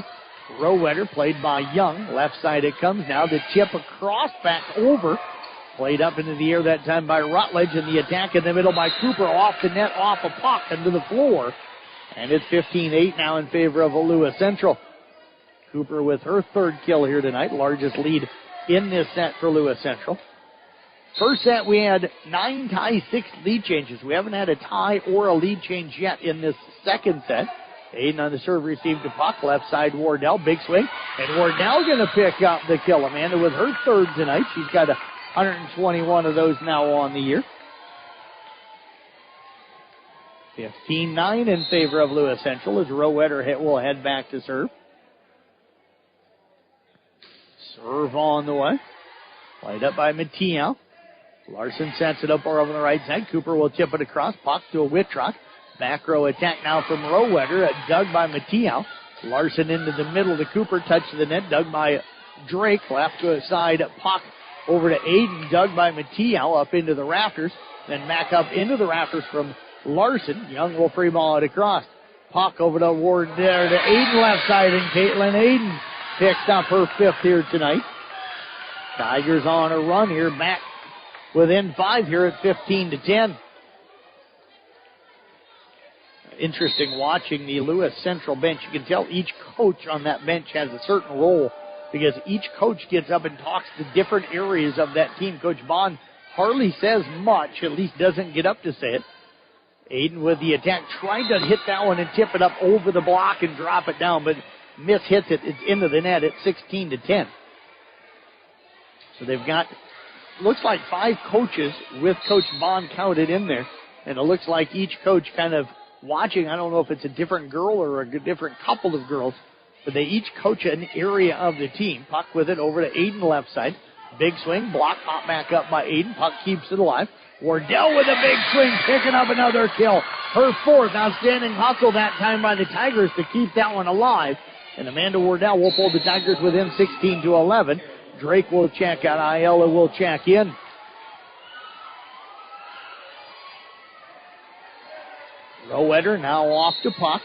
Rowetter played by Young. Left side it comes now. The tip across back over. Played up into the air that time by Rutledge. And the attack in the middle by Cooper off the net, off a puck into the floor. And it's 15-8 now in favor of Lewis Central. Cooper with her 3rd kill here tonight. Largest lead in this set for Lewis Central. First set, we had 9 ties, 6 lead changes. We haven't had a tie or a lead change yet in this second set. Aiden on the serve received to Puck. Left side, Wardell. Big swing. And Wardell going to pick up the kill. Amanda with her 3rd tonight. She's got 121 of those now on the year. 15-9 in favor of Lewis Central as Rowetter will head back to serve. Serve on the way. Played up by Mateo. Larson sets it up over the right side. Cooper will tip it across. Puck to a Whitrock. Back row attack now from Rowetter. Dug by Mateo. Larson into the middle to Cooper. Touch to the net. Dug by Drake. Left to a side. Puck over to Aiden. Dug by Mateo up into the rafters. Then back up into the rafters from Larson. Young will free ball it across. Puck over to Ward there to Aiden left side. And Caitlin Aiden picks up her 5th here tonight. Tigers on a run here. Back within 5 here at 15-10. Interesting watching the Lewis Central bench. You can tell each coach on that bench has a certain role because each coach gets up and talks to different areas of that team. Coach Bond hardly says much, at least doesn't get up to say it. Aiden with the attack, trying to hit that one and tip it up over the block and drop it down, but hits it. It's into the net at 16-10. So they've got, looks like 5 coaches with Coach Bond counted in there. And it looks like each coach kind of watching. I don't know if it's a different girl or a different couple of girls, but they each coach an area of the team. Puck with it over to Aiden left side. Big swing, block, pop back up by Aiden. Puck keeps it alive. Wardell with a big swing, picking up another kill. Her 4th. Outstanding hustle that time by the Tigers to keep that one alive. And Amanda Wardell will pull the Tigers within 16-11. Drake will check out. Ayala will check in. Rowetter now off to Puck.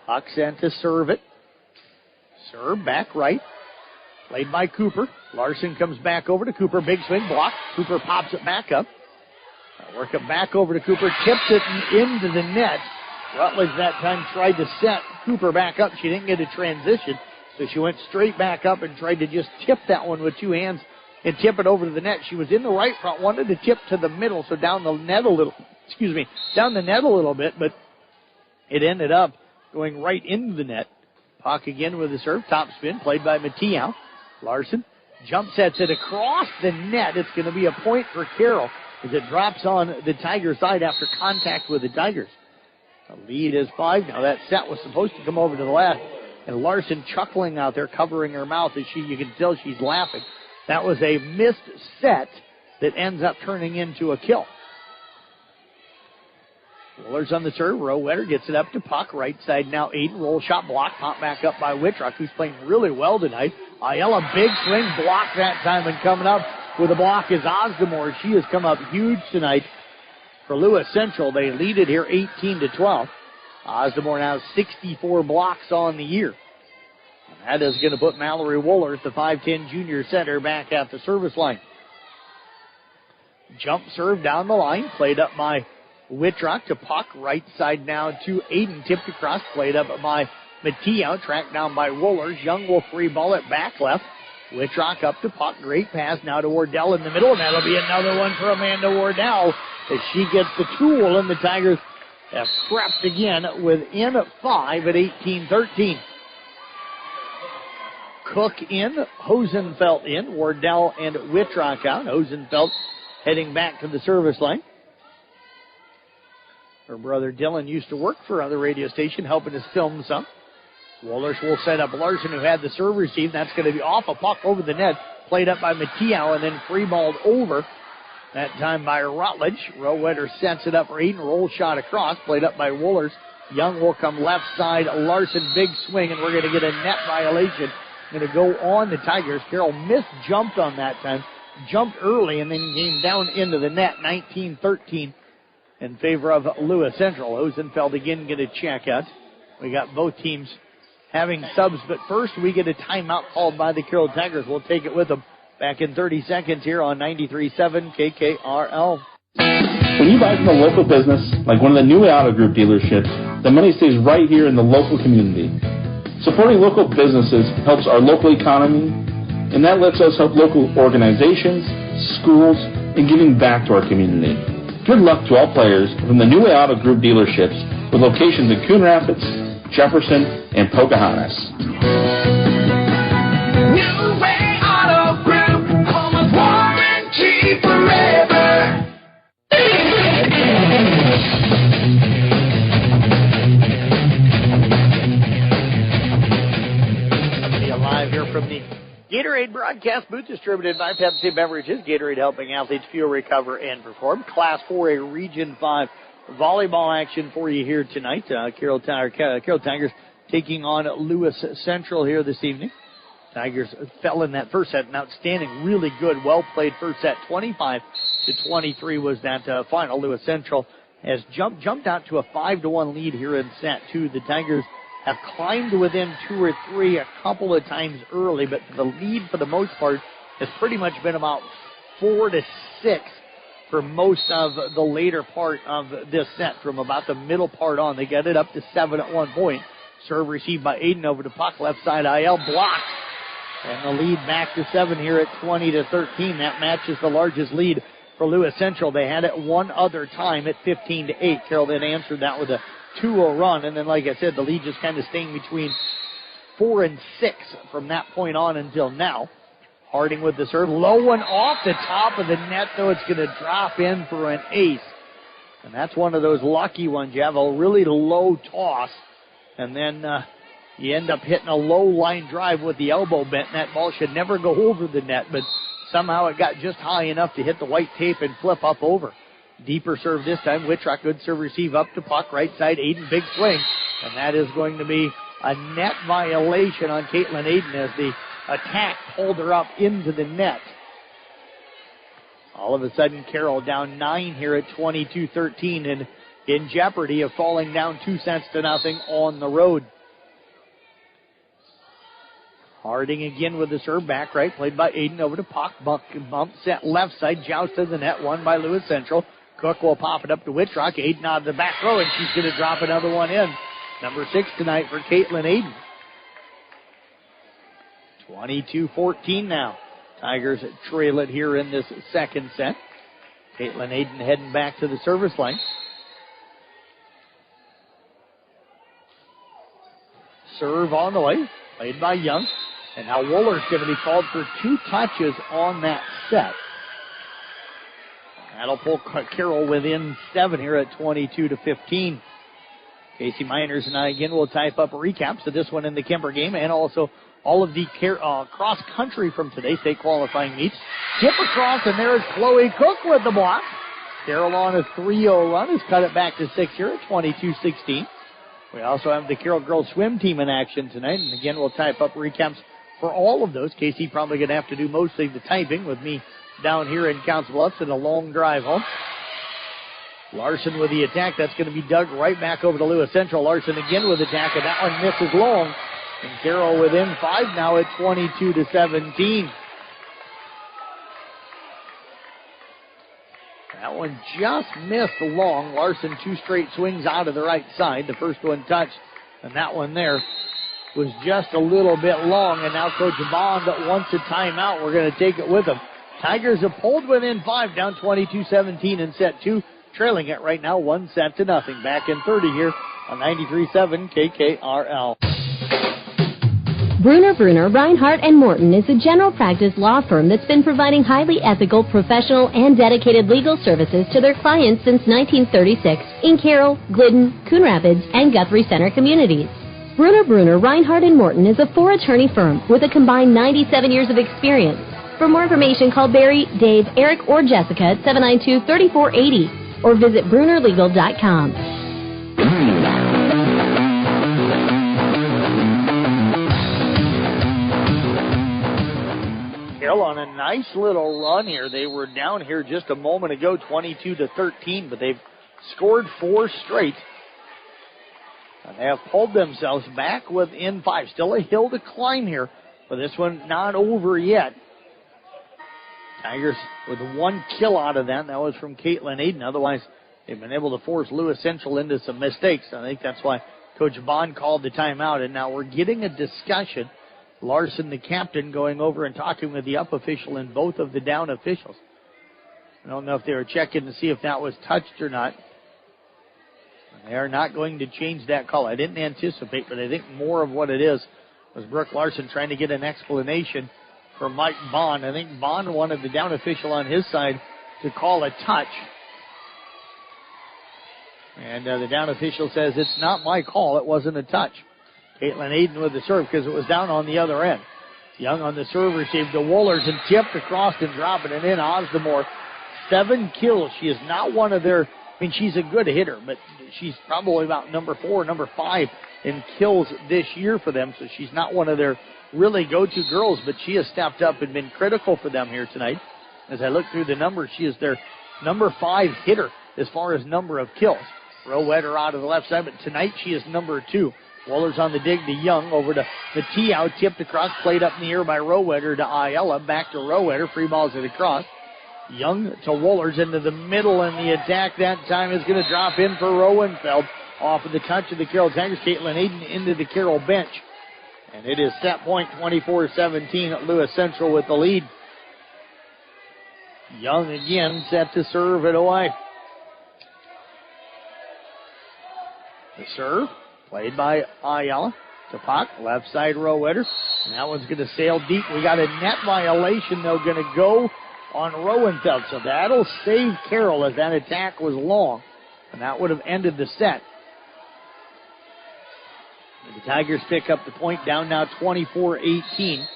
Puck sent to serve it. Serve back right. Played by Cooper. Larson comes back over to Cooper. Big swing block. Cooper pops it back up. Work it back over to Cooper. Tips it into the net. Rutledge that time tried to set Cooper back up. She didn't get a transition. So she went straight back up and tried to just tip that one with 2 hands and tip it over to the net. She was in the right front, wanted to tip to the middle, so down the net a little, down the net a little bit, but it ended up going right into the net. Puck again with the serve, top spin, played by Mateo. Larson jump sets it across the net. It's going to be a point for Carroll as it drops on the Tiger side after contact with the Tigers. The lead is 5 now. That set was supposed to come over to the left, and Larson chuckling out there, covering her mouth as you can tell she's laughing. That was a missed set that ends up turning into a kill. Roller's on the serve. Rowetter gets it up to Puck. Right side now. Aiden. Roll shot block. Pop back up by Whitrock, who's playing really well tonight. Ayala, big swing block that time, and coming up with a block is Osdemore. She has come up huge tonight for Lewis Central. They lead it here 18-12. Osdemore now 64 blocks on the year. And that is going to put Mallory Woolers, the 5'10 junior center, back at the service line. Jump serve down the line. Played up by Whitrock to Puck. Right side now to Aiden. Tipped across. Played up by Mateo. Tracked down by Woolers. Young will free ball it back left. Whitrock up to Puck. Great pass now to Wardell in the middle. And that'll be another one for Amanda Wardell as she gets the tool. And the Tigers have crept again within 5 at 18-13. Cook in, Hosenfeld in, Wardell and Wittrock out. Hosenfeld heading back to the service line. Her brother Dylan used to work for the radio station, helping us film some. Wohlers will set up Larson, who had the serve receive. That's going to be off a puck over the net. Played up by Mateo and then free-balled over. That time by Rutledge. Rowetter sets it up for Aiden. Roll shot across. Played up by Wohlers. Young will come left side. Larson, big swing, and we're going to get a net violation. Going to go on the Tigers. Carroll jumped on that time. Jumped early and then came down into the net. 19-13 in favor of Lewis Central. Hosenfeld again get a check out. We got both teams having subs, but first we get a timeout called by the Carroll Tigers. We'll take it with them back in 30 seconds here on 93.7 KKRL. When you buy from a local business, like one of the new Auto Group dealerships, the money stays right here in the local community. Supporting local businesses helps our local economy, and that lets us help local organizations, schools, and giving back to our community. Good luck to all players from the New Auto Group dealerships with locations in Coon Rapids, Jefferson, and Pocahontas. New Way Auto Group, home of warranty forever. Coming alive here from the Gatorade broadcast booth, distributed by Pepsi Beverages. Gatorade helping athletes fuel, recover, and perform. Class 4A Region 5 volleyball action for you here tonight. Carroll Tigers taking on Lewis Central here this evening. Tigers fell in that first set. An outstanding, really good, well-played first set. 25-23 was that final. Lewis Central has jumped out to a 5-1 lead here in set 2. The Tigers have climbed within 2 or 3 a couple of times early, but the lead for the most part has pretty much been about 4-6 for most of the later part of this set. From about the middle part on, they got it up to 7 at one point. Serve received by Aiden over to puck, left side IL, blocked. And the lead back to 7 here at 20-13. That matches the largest lead for Lewis Central. They had it one other time at 15-8. Carroll then answered that with a 2-0 run. And then, like I said, the lead just kind of staying between 4 and 6 from that point on until now. Harding with the serve. Low one off the top of the net, though. It's going to drop in for an ace. And that's one of those lucky ones. You have a really low toss, and then you end up hitting a low line drive with the elbow bent. And that ball should never go over the net, but somehow it got just high enough to hit the white tape and flip up over. Deeper serve this time. Wittrock, good serve receive up to puck. Right side, Aiden, big swing. And that is going to be a net violation on Caitlin Aiden as the attack pulled her up into the net. All of a sudden, Carroll down 9 here at 22-13 and in jeopardy of falling down 2-0 on the road. Harding again with the serve back right, played by Aiden over to puck. Bump set left side, joust to the net, won by Lewis Central. Cook will pop it up to Wittrock. Aiden out of the back row, and she's going to drop another one in. Number 6 tonight for Caitlin Aiden. 22-14 now. Tigers trail it here in this second set. Caitlin Aiden heading back to the service line. Serve on the way, played by Young. And now Wohler's going to be called for 2 touches on that set. That'll pull Carroll within 7 here at 22-15. Casey Miners and I again will type up recaps of this one in the Kemper game and also all of the cross-country from today's state qualifying meets. Tip across, and there is Chloe Cook with the block. Carroll on a 3-0 run has cut it back to 6 here at 22-16. We also have the Carroll girls swim team in action tonight, and again we'll type up recaps for all of those. Casey probably going to have to do mostly the typing with me down here in Council Bluffs and a long drive home. Larson with the attack. That's going to be dug right back over to Lewis Central. Larson again with the attack, and that one misses long. And Carroll within 5 now at 22-17. That one just missed long. Larson 2 straight swings out of the right side. The first one touched, and that one there was just a little bit long. And now Coach Bond wants a timeout. We're going to take it with him. Tigers have pulled within 5, down 22-17 in set 2. Trailing it right now 1-0. Back in 30 here on 93.7 KKRL. Bruner, Reinhardt & Morton is a general practice law firm that's been providing highly ethical, professional, and dedicated legal services to their clients since 1936 in Carroll, Glidden, Coon Rapids, and Guthrie Center communities. Bruner, Reinhardt & Morton is a 4-attorney firm with a combined 97 years of experience. For more information, call Barry, Dave, Eric, or Jessica at 792-3480 or visit brunerlegal.com. On a nice little run here. They were down here just a moment ago, 22-13, but they've scored 4 straight. And they have pulled themselves back within 5. Still a hill to climb here, but this one not over yet. Tigers with 1 kill out of that. That was from Caitlin Aiden. Otherwise, they've been able to force Lewis Central into some mistakes. I think that's why Coach Bond called the timeout. And now we're getting a discussion. Larson, the captain, going over and talking with the up official and both of the down officials. I don't know if they were checking to see if that was touched or not. They are not going to change that call. I didn't anticipate, but I think more of what it is was Brooke Larson trying to get an explanation from Mike Bond. I think Bond wanted the down official on his side to call a touch. And the down official says, it's not my call. It wasn't a touch. Caitlin Aiden with the serve because it was down on the other end. Young on the serve, received to Wohlers and tipped across and dropping it in. Osdemore, 7 kills. She is not one of their, she's a good hitter, but she's probably about number 4, number 5 in kills this year for them, so she's not one of their really go-to girls, but she has stepped up and been critical for them here tonight. As I look through the numbers, she is their number 5 hitter as far as number of kills. Rowetter out of the left side, but tonight she is number 2. Wohlers on the dig to Young, over to Mateo, tipped across, played up in the air by Rowetter to Ayala, back to Rowetter, free balls it across. Young to Wohlers into the middle, and the attack that time is going to drop in for Rowenfeld off of the touch of the Carroll Tigers. Caitlin Aiden into the Carroll bench. And it is set point 24-17 at Lewis Central with the lead. Young again set to serve it away. The serve. Played by Ayala to Puck, left side Rowetter. And that one's going to sail deep. We got a net violation, though, going to go on Rowenfeld. So that'll save Carroll as that attack was long. And that would have ended the set. And the Tigers pick up the point, down now 24-18.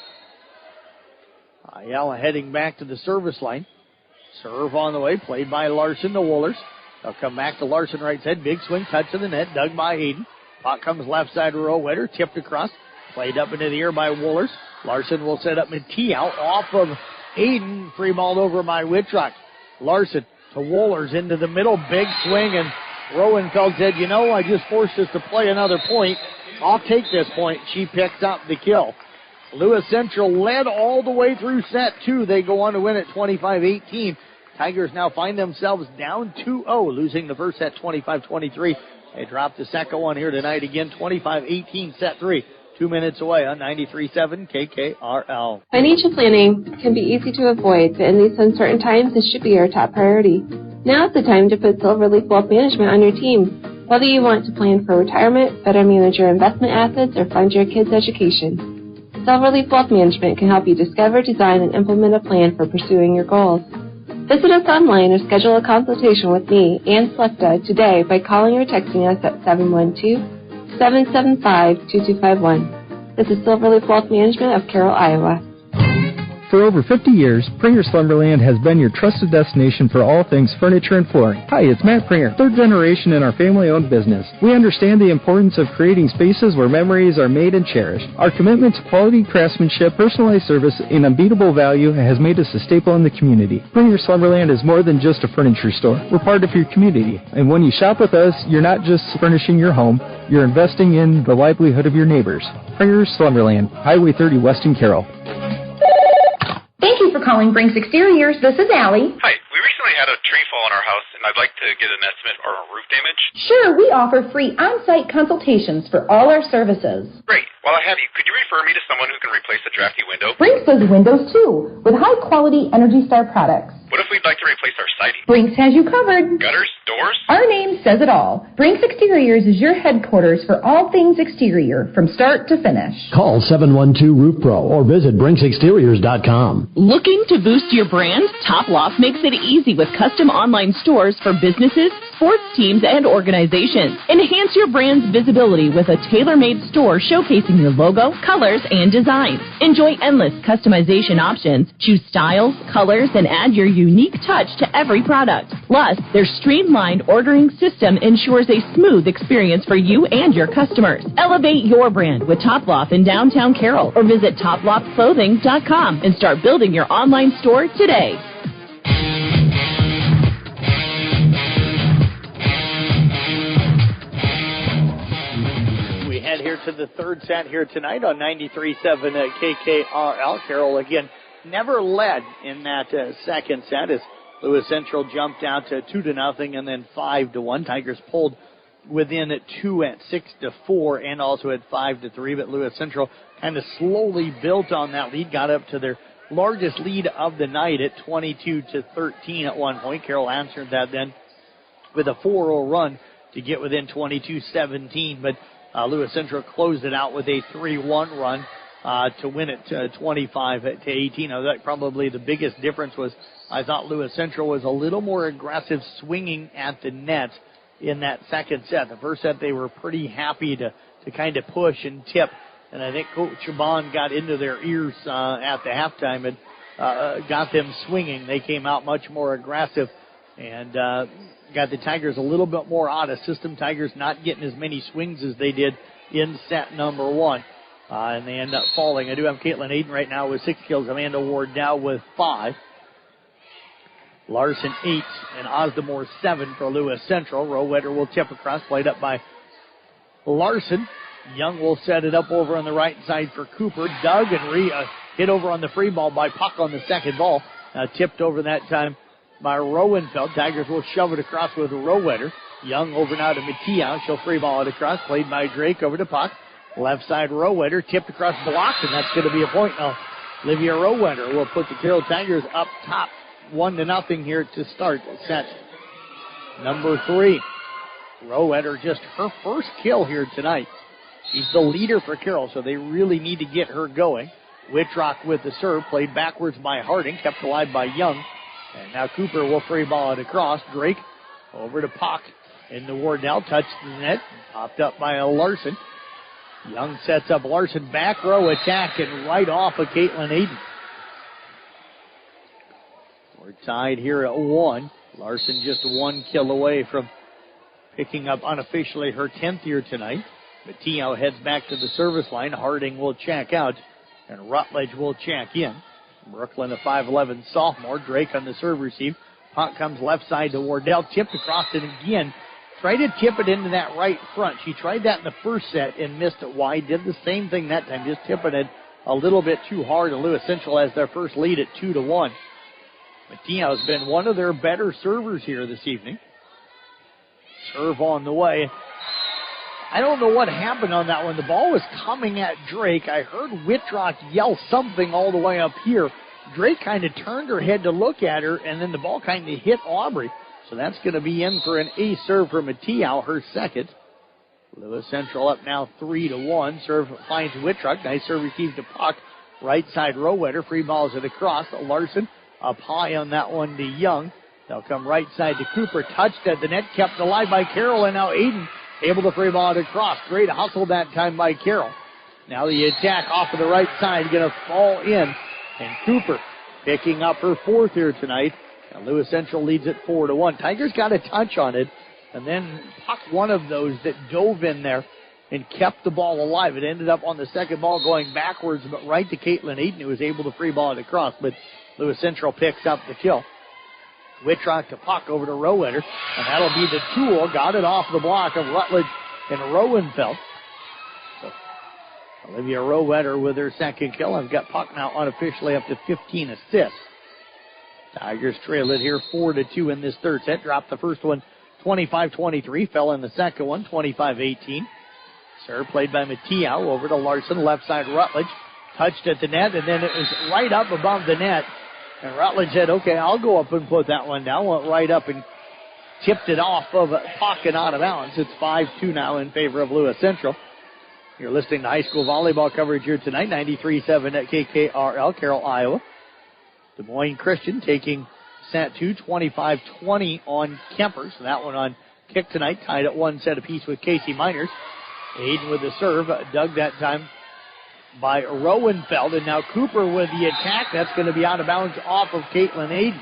Ayala heading back to the service line. Serve on the way, played by Larson to Wohlers. They'll come back to Larson right side. Big swing, touch to the net, dug by Aiden. Puck comes left side to Rowetter, tipped across, played up into the air by Wohlers. Larson will set up Mateo off of Aiden, free balled over by Whitrock. Larson to Wohlers into the middle, big swing, and Rowenfeld said, I just forced us to play another point. I'll take this point. She picks up the kill. Lewis Central led all the way through set 2. They go on to win at 25-18. Tigers now find themselves down 2-0, losing the first set 25-23. They dropped the second one here tonight again, 25-18, set 3. 2 minutes away on 93.7 KKRL. Financial planning can be easy to avoid, but in these uncertain times, it should be your top priority. Now is the time to put Silverleaf Wealth Management on your team. Whether you want to plan for retirement, better manage your investment assets, or fund your kids' education, Silverleaf Wealth Management can help you discover, design, and implement a plan for pursuing your goals. Visit us online or schedule a consultation with me, Ann Slechta, today by calling or texting us at 712-775-2251. This is Silverleaf Wealth Management of Carroll, Iowa. For over 50 years, Pringer Slumberland has been your trusted destination for all things furniture and flooring. Hi, it's Matt Pringer, 3rd generation in our family-owned business. We understand the importance of creating spaces where memories are made and cherished. Our commitment to quality craftsmanship, personalized service, and unbeatable value has made us a staple in the community. Pringer Slumberland is more than just a furniture store. We're part of your community. And when you shop with us, you're not just furnishing your home, you're investing in the livelihood of your neighbors. Pringer Slumberland, Highway 30 West in Carroll. Thank you for calling Brinks Exteriors. This is Allie. Hi, we recently had a tree fall on our house, and I'd like to get an estimate or roof damage. Sure, we offer free on-site consultations for all our services. Great. While I have you, could you refer me to someone who can replace the drafty window? Brinks does windows too, with high-quality Energy Star products. What if we'd like to replace our siding? Brinks has you covered. Gutters? Doors? Our name says it all. Brinks Exteriors is your headquarters for all things exterior, from start to finish. Call 712-ROOF-PRO or visit BrinksExteriors.com. Looking to boost your brand? Top Loft makes it easy with custom online stores for businesses, sports teams, and organizations. Enhance your brand's visibility with a tailor-made store showcasing your logo, colors, and designs. Enjoy endless customization options. Choose styles, colors, and add your unique touch to every product. Plus, their streamlined ordering system ensures a smooth experience for you and your customers. Elevate your brand with Top Loft in downtown Carroll or visit toploftclothing.com and start building your online store today. We head here to the third set here tonight on 93.7 KKRL. Carroll again never led in that second set as Lewis Central jumped out to 2-0 and then 5-1. Tigers pulled within 2 at 6-4 and also at 5-3, but Lewis Central kind of slowly built on that lead, got up to their largest lead of the night at 22-13 at one point. Carroll answered that then with a 4-0 run to get within 22-17, but Lewis Central closed it out with a 3-1 run to win it 25-18. Now, that probably the biggest difference was I thought Lewis Central was a little more aggressive swinging at the net in that second set. The first set they were pretty happy to kind of push and tip, and I think Coach Chabon got into their ears at the halftime and got them swinging. They came out much more aggressive and got the Tigers a little bit more out of system. Tigers not getting as many swings as they did in set number one. And they end up falling. I do have Caitlin Aiden right now with 6 kills. Amanda Wardell with 5. Larson 8 and Osdemore 7 for Lewis Central. Rowetter will tip across, played up by Larson. Young will set it up over on the right side for Cooper. Doug and hit over on the free ball by Puck on the second ball. Tipped over that time by Rowenfeld. Tigers will shove it across with Rowetter. Young over now to Mattia. She'll free ball it across. Played by Drake over to Puck. Left side Rowetter tipped across, blocked, and that's going to be a point now. Olivia Rowetter will put the Carroll Tigers up top 1-0 here to start set number 3. Rowetter just her first kill here tonight. She's the leader for Carroll, so they really need to get her going. Whitrock with the serve, played backwards by Harding, kept alive by Young. And now Cooper will free ball it across. Drake over to Puck in the Wardell, touched the net, popped up by Larson. Young sets up Larson, back row attack, and right off of Caitlin Aiden. We're tied here at 1. Larson just 1 kill away from picking up unofficially her 10th here tonight. Matteo heads back to the service line. Harding will check out, and Rutledge will check in. Brooklyn, a 5'11 sophomore. Drake on the serve receive. Puck comes left side to Wardell, tipped across it again. Tried to tip it into that right front. She tried that in the first set and missed it wide. Did the same thing that time, just tipping it a little bit too hard. And Lewis Central has their first lead at 2-1. Mateo has been one of their better servers here this evening. Serve on the way. I don't know what happened on that one. The ball was coming at Drake. I heard Whitrock yell something all the way up here. Drake kind of turned her head to look at her, and then the ball kind of hit Aubrey. So that's going to be in for an ace serve for Mateo, her second. Lewis Central up now 3-1. Serve finds Whitrock. Nice serve received to Puck. Right side Rowetter. Free balls it across. Larson up high on that one to Young. They'll come right side to Cooper. Touched at the net. Kept alive by Carroll. And now Aiden able to free ball it across. Great hustle that time by Carroll. Now the attack off of the right side. Going to fall in. And Cooper picking up her 4th here tonight. And Lewis Central leads it 4-1. Tigers got a touch on it, and then Puck one of those that dove in there and kept the ball alive. It ended up on the second ball going backwards, but right to Caitlin Aiden, who was able to free ball it across. But Lewis Central picks up the kill. Whitrock to Puck over to Rowetter, and that'll be the tool. Got it off the block of Rutledge and Rowenfeld. So Olivia Rowetter with her second kill. I've got Puck now unofficially up to 15 assists. Tigers trail it here 4-2 in this third set. Dropped the first one 25-23. Fell in the second one 25-18. Serve played by Mateo over to Larson. Left side Rutledge. Touched at the net, and then it was right up above the net. And Rutledge said, okay, I'll go up and put that one down. Went right up and tipped it off of pocket out of bounds. It's 5-2 now in favor of Lewis Central. You're listening to high school volleyball coverage here tonight, 93.7 at KKRL, Carroll, Iowa. Des Moines Christian taking set 2, 25-20 on Kemper. So that one on kick tonight, tied at 1 set apiece with Casey Miners. Aiden with the serve, dug that time by Rowenfeld. And now Cooper with the attack. That's going to be out of bounds off of Caitlin Aiden.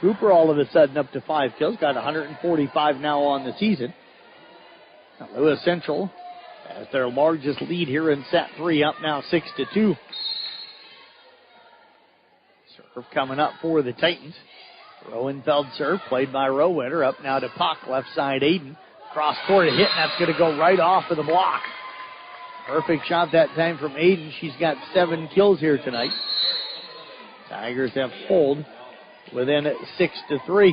Cooper all of a sudden up to 5 kills, got 145 now on the season. Now Lewis Central has their largest lead here in set 3, up now 6-2. Serve coming up for the Titans. Rowenfeld serve, played by Rowetter, up now to Puck, left side Aiden. Cross court, a hit, and that's going to go right off of the block. Perfect shot that time from Aiden. She's got 7 kills here tonight. Tigers have pulled within 6-3.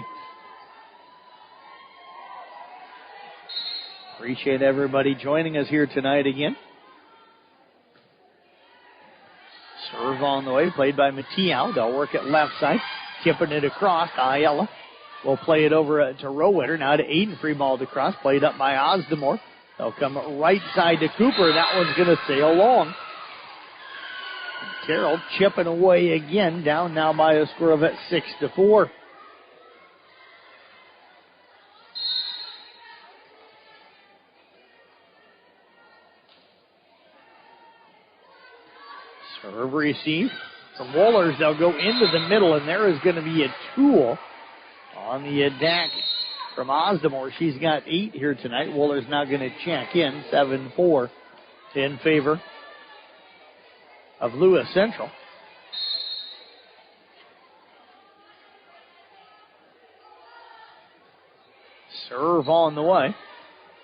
Appreciate everybody joining us here tonight again. Serve on the way, played by Mateo. They'll work it left side, tipping it across. Ayala will play it over to Rowetter. Now to Aiden, free ball to cross, played up by Osdemore. They'll come right side to Cooper. That one's going to sail long. Carroll chipping away again, down now by a score of 6-4. Serve receive from Wohlers. They'll go into the middle, and there is going to be a tool on the attack from Osdemore. She's got 8 here tonight. Wohlers now going to check in, 7-4 in favor of Lewis Central. Serve on the way.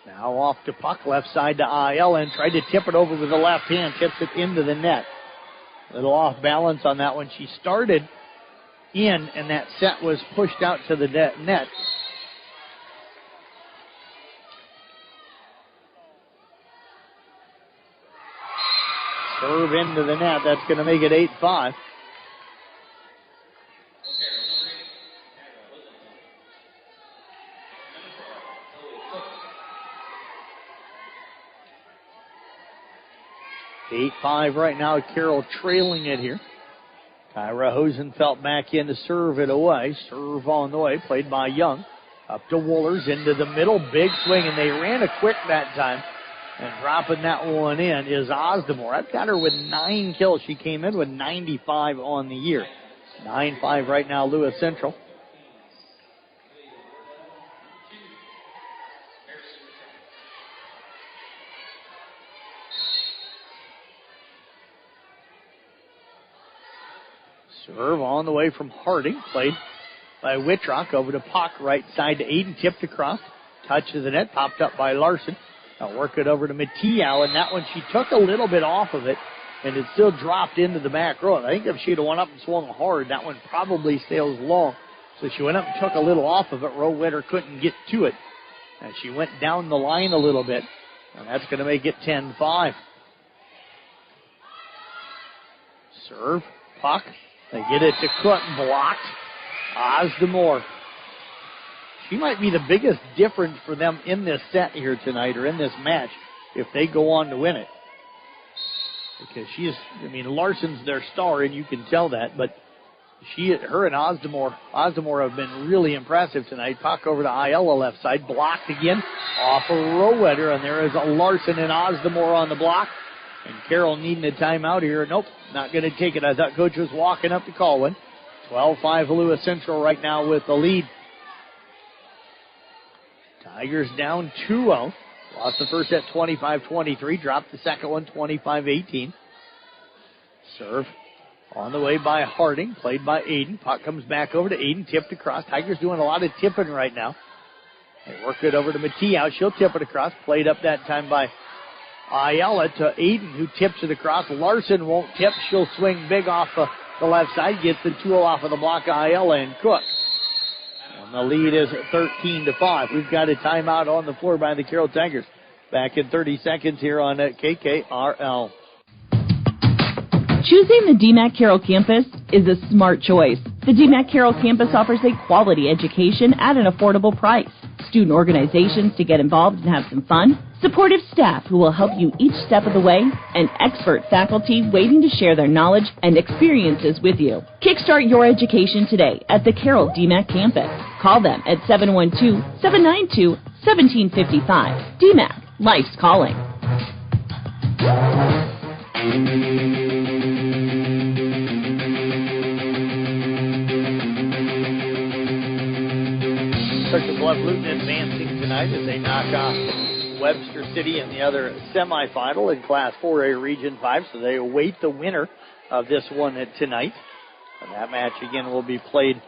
Now off to Puck, left side to Ayala, and tried to tip it over with the left hand, tips it into the net. A little off balance on that one. She started in, and that set was pushed out to the net. Serve into the net. That's going to make it 8-5. Right now, Carroll trailing it here. Kyra Hosenfeld back in to serve it away. Serve on the way, played by Young. Up to Wohlers, into the middle, big swing, and they ran a quick that time. And dropping that one in is Osdemore. I've got her with 9 kills. She came in with 95 on the year. 9-5 right now, Lewis Central. Serve on the way from Harding, played by Whitrock over to Puck, right side to Aiden, tipped across, touch to the net, popped up by Larson. Now work it over to Mateo, and that one she took a little bit off of it, and it still dropped into the back row. And I think if she'd have went up and swung hard, that one probably sails long. So she went up and took a little off of it. Rowetter couldn't get to it, and she went down the line a little bit, and that's going to make it 10-5. Serve, Puck. They get it to Cook, blocked. Osdemore. She might be the biggest difference for them in this set here tonight, or in this match, if they go on to win it. Because Larson's their star, and you can tell that, but her and Osdemore have been really impressive tonight. Puck over to Ayala left side, blocked again, off of Rowetter, and there is a Larson and Osdemore on the block. And Carroll needing a timeout here. Nope, not going to take it. I thought Coach was walking up to call one. 12-5 Lewis Central right now with the lead. Tigers down 2-0. Lost the first set 25-23. Dropped the second one 25-18. Serve on the way by Harding. Played by Aiden. Puck comes back over to Aiden. Tipped across. Tigers doing a lot of tipping right now. They work it over to Mateo. She'll tip it across. Played up that time by Ayala to Aiden, who tips it across. Larson won't tip. She'll swing big off the left side. Gets the tool off of the block of Ayala and Cook. And the lead is 13-5. We've got a timeout on the floor by the Carroll Tigers. Back in 30 seconds here on KKRL. Choosing the DMAC Carroll campus is a smart choice. The DMAC Carroll campus offers a quality education at an affordable price, student organizations to get involved and have some fun, supportive staff who will help you each step of the way, and expert faculty waiting to share their knowledge and experiences with you. Kickstart your education today at the Carroll DMAC campus. Call them at 712-792-1755. DMAC, life's calling. Central Bluff Luton advancing tonight as they knock off Webster City in the other semifinal in Class 4A Region 5, so they await the winner of this one tonight. And that match, again, will be played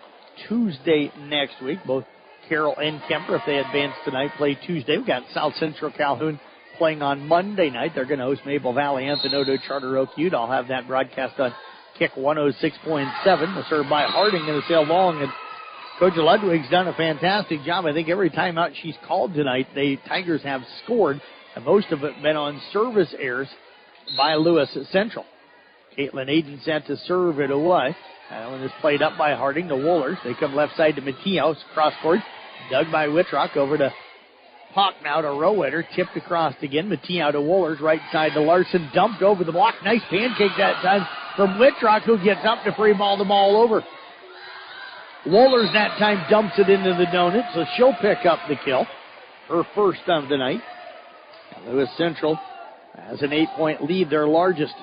Tuesday next week. Both Carroll and Kemper, if they advance tonight, play Tuesday. We've got South Central Calhoun playing on Monday night. They're going to host Maple Valley, Anthony Charter Oak Ute. I'll have that broadcast on Kick 106.7. The serve by Harding going to sail long, and Coach Ludwig's done a fantastic job. I think every time out she's called tonight, the Tigers have scored, and most of it been on service errors by Lewis Central. Caitlin Aiden set to serve it away. And when it's played up by Harding, the Woolers. They come left side to Matias, cross court, dug by Whitrock, over to Hawk now to Rowetter, tipped across again. Matias to Woolers, right side to Larson, dumped over the block. Nice pancake that time from Whitrock, who gets up to free ball the ball over. Woolers that time dumps it into the donut, so she'll pick up the kill. Her first of the night. And Lewis Central has an 8-point lead, their largest.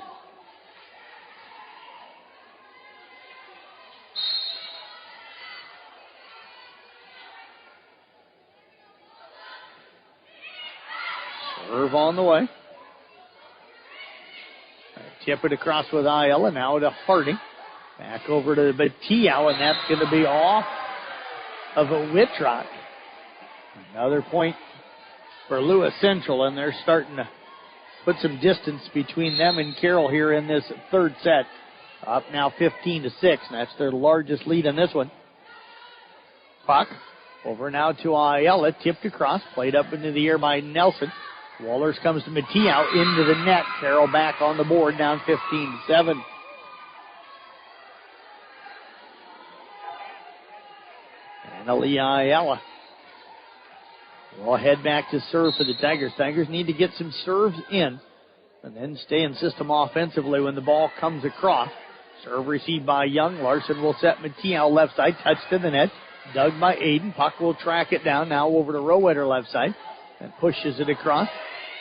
Serve on the way. Tip it across with Ayala, now to Harding. Back over to Batio, and that's going to be off of a Whitrock. Another point for Lewis Central, and they're starting to put some distance between them and Carroll here in this third set. Up now 15-6, and that's their largest lead in this one. Puck over now to Ayala, tipped across, played up into the air by Nelson. Wallers comes to Mateo into the net. Carroll back on the board, down 15-7. And Ayala will head back to serve for the Tigers. Tigers need to get some serves in and then stay in system offensively when the ball comes across. Serve received by Young. Larson will set Mateo left side, touched to the net. Dug by Aiden. Puck will track it down. Now over to Rowetter left side and pushes it across.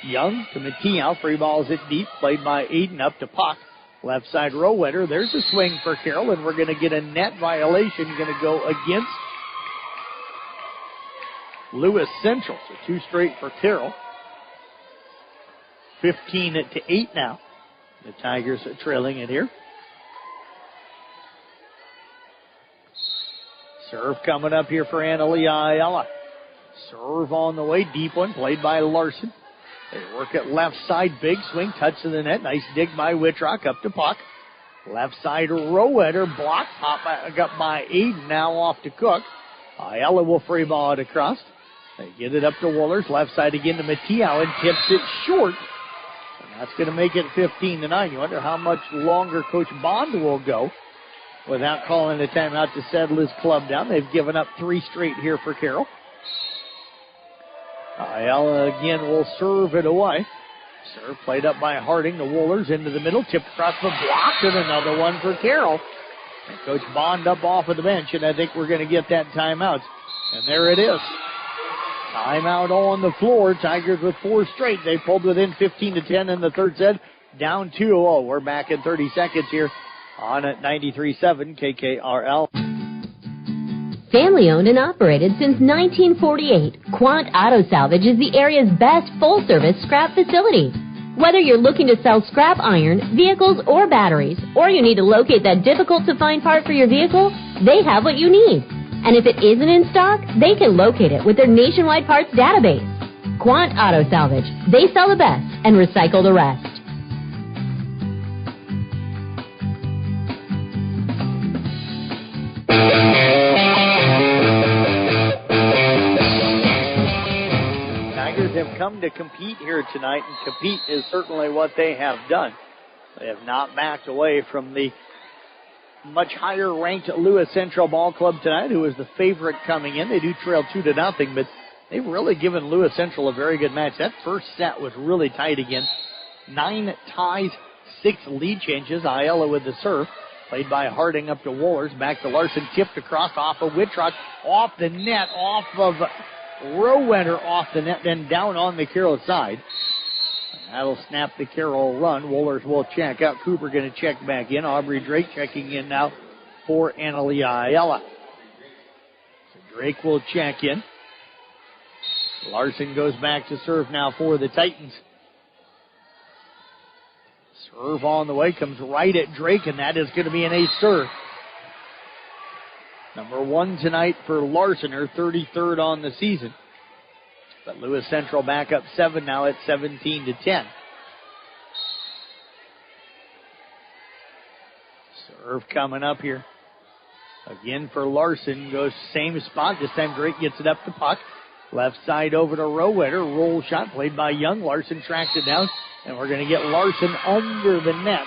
Young to Mateo. Free balls it deep. Played by Aiden up to Puck. Left side Rowetter. There's a swing for Carroll, and we're going to get a net violation going to go against Lewis Central. So 2 straight for Carroll. 15-8 now. The Tigers are trailing it here. Serve coming up here for Annalie Ayala. Serve on the way. Deep one played by Larson. They work it left side. Big swing. Touch to the net. Nice dig by Whitrock up to Puck. Left side Rowetter. Block. Pop back up by Aiden. Now off to Cook. Ayala will free ball it across. They get it up to Woolers. Left side again to Mateo and tips it short. And that's going to make it 15-9. You wonder how much longer Coach Bond will go without calling a timeout to settle his club down. They've given up 3 straight here for Carroll. Ayala again will serve it away. Serve played up by Harding. The Woolers into the middle. Tipped across the block and another one for Carroll. And Coach Bond up off of the bench, and I think we're going to get that timeout. And there it is. Timeout on the floor. Tigers with 4 straight. They pulled within 15-10 in the third set. Down 2-0. We're back in 30 seconds here on at 93.7 KKRL. Family owned and operated since 1948, Quant Auto Salvage is the area's best full-service scrap facility. Whether you're looking to sell scrap iron, vehicles, or batteries, or you need to locate that difficult-to-find part for your vehicle, they have what you need. And if it isn't in stock, they can locate it with their nationwide parts database. Quant Auto Salvage. They sell the best and recycle the rest. Tigers have come to compete here tonight, and compete is certainly what they have done. They have not backed away from the much higher-ranked Lewis Central Ball Club tonight, who is the favorite coming in. They do trail 2-0, but they've really given Lewis Central a very good match. That first set was really tight again. 9 ties, 6 lead changes. Ayala with the serve. Played by Harding up to Wohlers. Back to Larson. Tipped across off of Whitrock. Off the net. Off of Rowetter off the net. Then down on the Carroll side. That'll snap the Carroll run. Wohlers will check out. Cooper going to check back in. Aubrey Drake checking in now for Annalie Ayala. So Drake will check in. Larson goes back to serve now for the Titans. Serve on the way, comes right at Drake, and that is going to be an ace serve. Number 1 tonight for Larson, her 33rd on the season. But Lewis Central back up 7 now at 17-10. Serve coming up here. Again for Larson, goes same spot. This time Drake gets it up to puck. Left side over to Rowetter. Roll shot played by Young. Larson tracks it down. And we're going to get Larson under the net.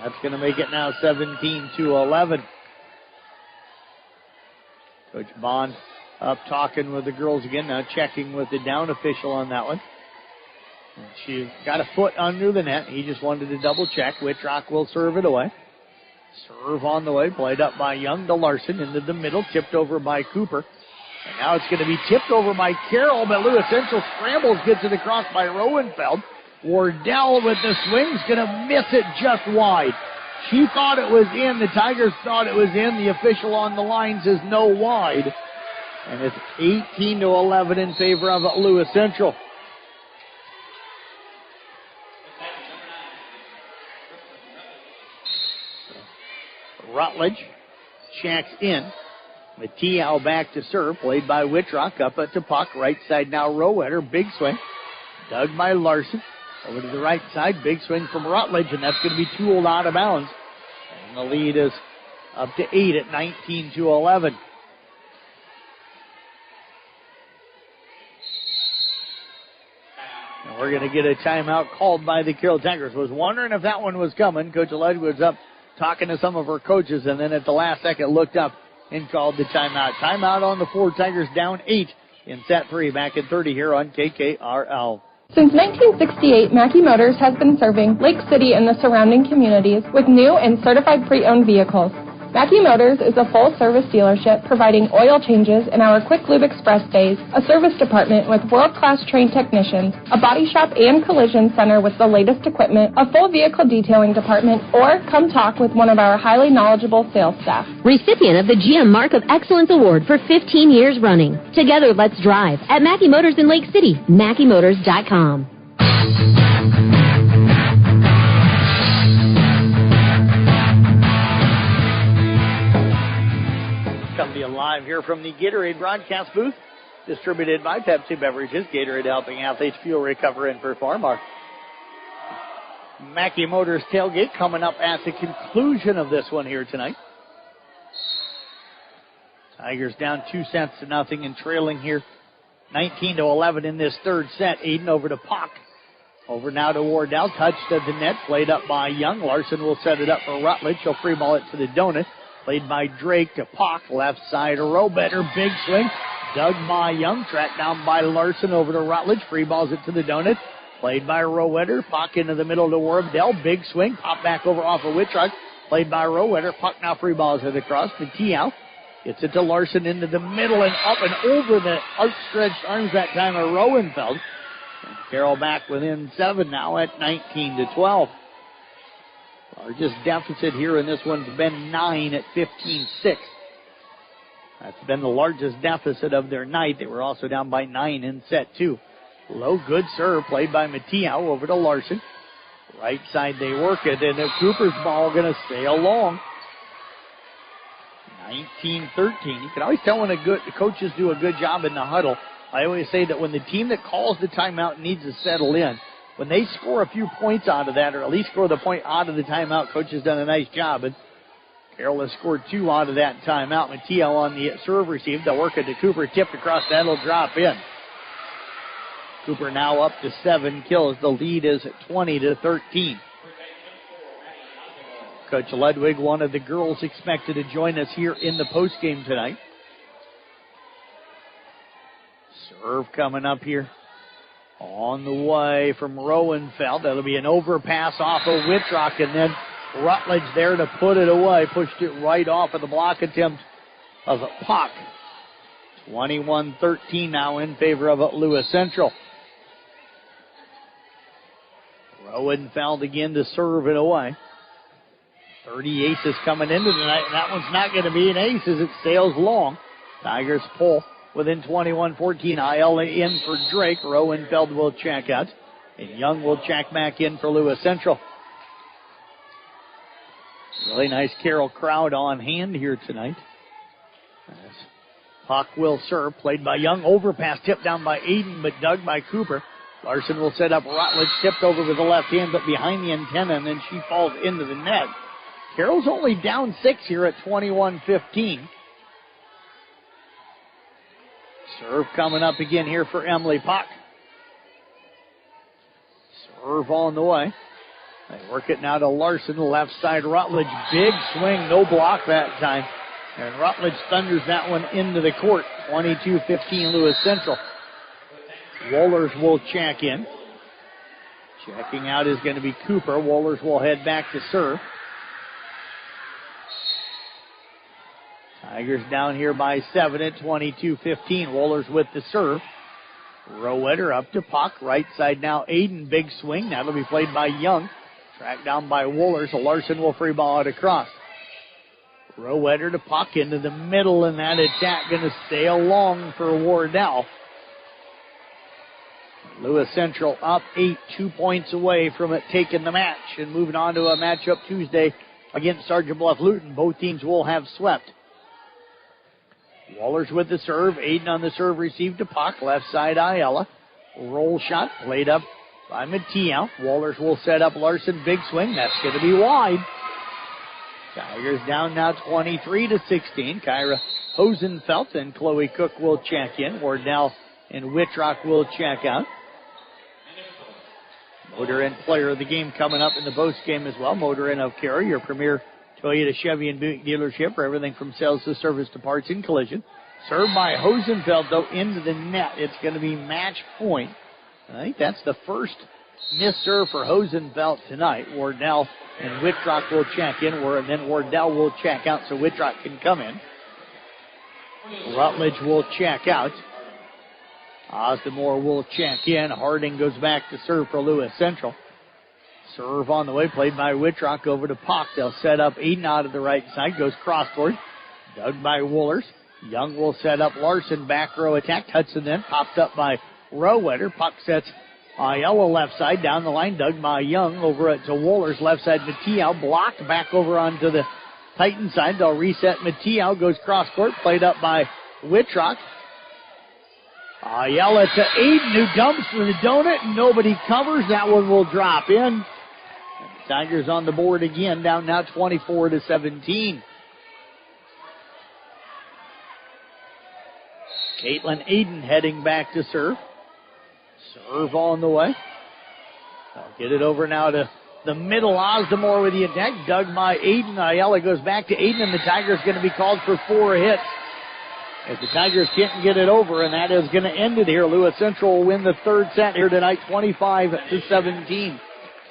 That's going to make it now 17-11. Coach Bond up talking with the girls again. Now checking with the down official on that one. And she got a foot under the net. He just wanted to double check. Whitrock will serve it away. Serve on the way. Played up by Young to Larson. Into the middle. Tipped over by Cooper. And now it's going to be tipped over by Carroll, but Lewis Central scrambles, gets it across by Rowenfeld. Wardell with the swing is going to miss it just wide. She thought it was in. The Tigers thought it was in. The official on the line says no wide. And it's 18-11 in favor of Lewis Central. Rutledge checks in. Mateo back to serve, played by Whitrock, up at the puck, right side now Rowetter, big swing, dug by Larson, over to the right side, big swing from Rutledge, and that's going to be tooled out of bounds. And the lead is up to 8 at 19-11. And we're going to get a timeout called by the Carroll Tigers. Was wondering if that one was coming. Coach Ledwood's up talking to some of her coaches, and then at the last second looked up and called the timeout. Timeout on the floor. Tigers down 8 in set 3. Back at 30 here on KKRL. Since 1968, Mackey Motors has been serving Lake City and the surrounding communities with new and certified pre-owned vehicles. Mackey Motors is a full-service dealership providing oil changes in our Quick Lube Express days, a service department with world-class trained technicians, a body shop and collision center with the latest equipment, a full vehicle detailing department, or come talk with one of our highly knowledgeable sales staff. Recipient of the GM Mark of Excellence Award for 15 years running. Together, let's drive at Mackey Motors in Lake City, MackeyMotors.com. Come to you live here from the Gatorade broadcast booth, distributed by Pepsi Beverages. Gatorade helping athletes fuel, recover, and perform. Our Mackey Motors tailgate coming up at the conclusion of this one here tonight. Tigers down 2-0 and trailing here 19-11 in this third set. Aiden over to Pock. Over now to Wardell. Touched at the net. Played up by Young. Larson will set it up for Rutledge. She'll free ball it to the donut. Played by Drake to Pock. Left side to Rowetter. Big swing. Dug by Young. Tracked down by Larson over to Rutledge. Free balls it to the donut. Played by Rowetter. Pock into the middle to Wardell. Big swing. Pop back over off of Whitrock. Played by Rowetter. Puck now free balls it across. Mateo gets it to Larson into the middle and up and over the outstretched arms that time of Rowenfeld. And Carroll back within 7 now at 19-12. Largest deficit here in this one's been 9 at 15-6. That's been the largest deficit of their night. They were also down by 9 in set 2. Low good serve played by Mateo over to Larson. Right side they work it, and the Cooper's ball going to sail along. 19-13. You can always tell when the coaches do a good job in the huddle. I always say that when the team that calls the timeout needs to settle in, when they score a few points out of that, or at least score the point out of the timeout, coach has done a nice job. And Carroll has scored 2 out of that timeout. Mateo on the serve receive. They'll work it to Cooper. Tipped across. That'll drop in. Cooper now up to 7 kills. The lead is 20-13. Coach Ludwig, one of the girls expected to join us here in the postgame tonight. Serve coming up here on the way from Rowenfeld. That'll be an overpass off of Whitrock, and then Rutledge there to put it away. Pushed it right off of the block attempt of Pock. 21-13 now in favor of Lewis Central. Rowenfeld again to serve it away. 30 aces coming into tonight, and that one's not going to be an ace as it sails long. Tigers pull within 21-14. Ayala in for Drake. Rowenfeld will check out, and Young will check back in for Lewis Central. Really nice Carroll crowd on hand here tonight. As Puck will serve, played by Young. Overpass tipped down by Aiden, but dug by Cooper. Larson will set up Rutledge, tipped over with the left hand, but behind the antenna, and then she falls into the net. Carroll's only down 6 here at 21-15. Serve coming up again here for Emily Puck. Serve on the way. They work it now to Larson, left side Rutledge. Big swing, no block that time. And Rutledge thunders that one into the court. 22-15 Lewis Central. Wohlers will check in. Checking out is going to be Cooper. Wohlers will head back to serve. Tigers down here by 7 at 22-15. Wohlers with the serve. Rowetter up to Puck. Right side now Aiden. Big swing. That'll be played by Young. Tracked down by Wohlers. Larson will free ball it across. Rowetter to Puck into the middle, and that attack going to sail long for Wardell. Lewis Central up 8, 2 points away from it taking the match and moving on to a matchup Tuesday against Sergeant Bluff Luton. Both teams will have swept. Wohlers with the serve. Aiden on the serve received to Puck. Left side Ayala. Roll shot played up by Mateo. Wohlers will set up Larson. Big swing. That's going to be wide. Tigers down now 23-16. Kyra Hosenfeld and Chloe Cook will check in. Wardell and Whitrock will check out. Motor Inn player of the game coming up in the post game as well. Motor Inn of Carroll, your premier Toyota, Chevy, and Buick dealership for everything from sales to service to parts and collision. Served by Hosenfeld, though, into the net. It's going to be match point. I think that's the first missed serve for Hosenfeld tonight. Wardell and Whitrock will check in, and then Wardell will check out so Whitrock can come in. Rutledge will check out. Osdemore will check in. Harding goes back to serve for Lewis Central. Serve on the way, played by Whitrock over to Pock. They'll set up Aiden out of the right side, goes crosscourt. Dug by Wohlers. Young will set up Larson, back row attack. Hudson then popped up by Rowetter. Puck sets Ayala left side, down the line, dug by Young, over it to Wohlers, left side Mateo, blocked back over onto the Titan side. They'll reset Mateo, goes cross court, played up by Whitrock. Ayala to Aiden, who dumps for the donut, and nobody covers. That one will drop in. And the Tigers on the board again, down now 24-17. Caitlin Aiden heading back to serve. Serve on the way. I'll get it over now to the middle. Osdemore with the attack. Dug by Aiden. Ayala goes back to Aiden, and the Tigers going to be called for 4 hits. If the Tigers can't get it over, and that is going to end it here. Lewis Central will win the third set here tonight, 25-17.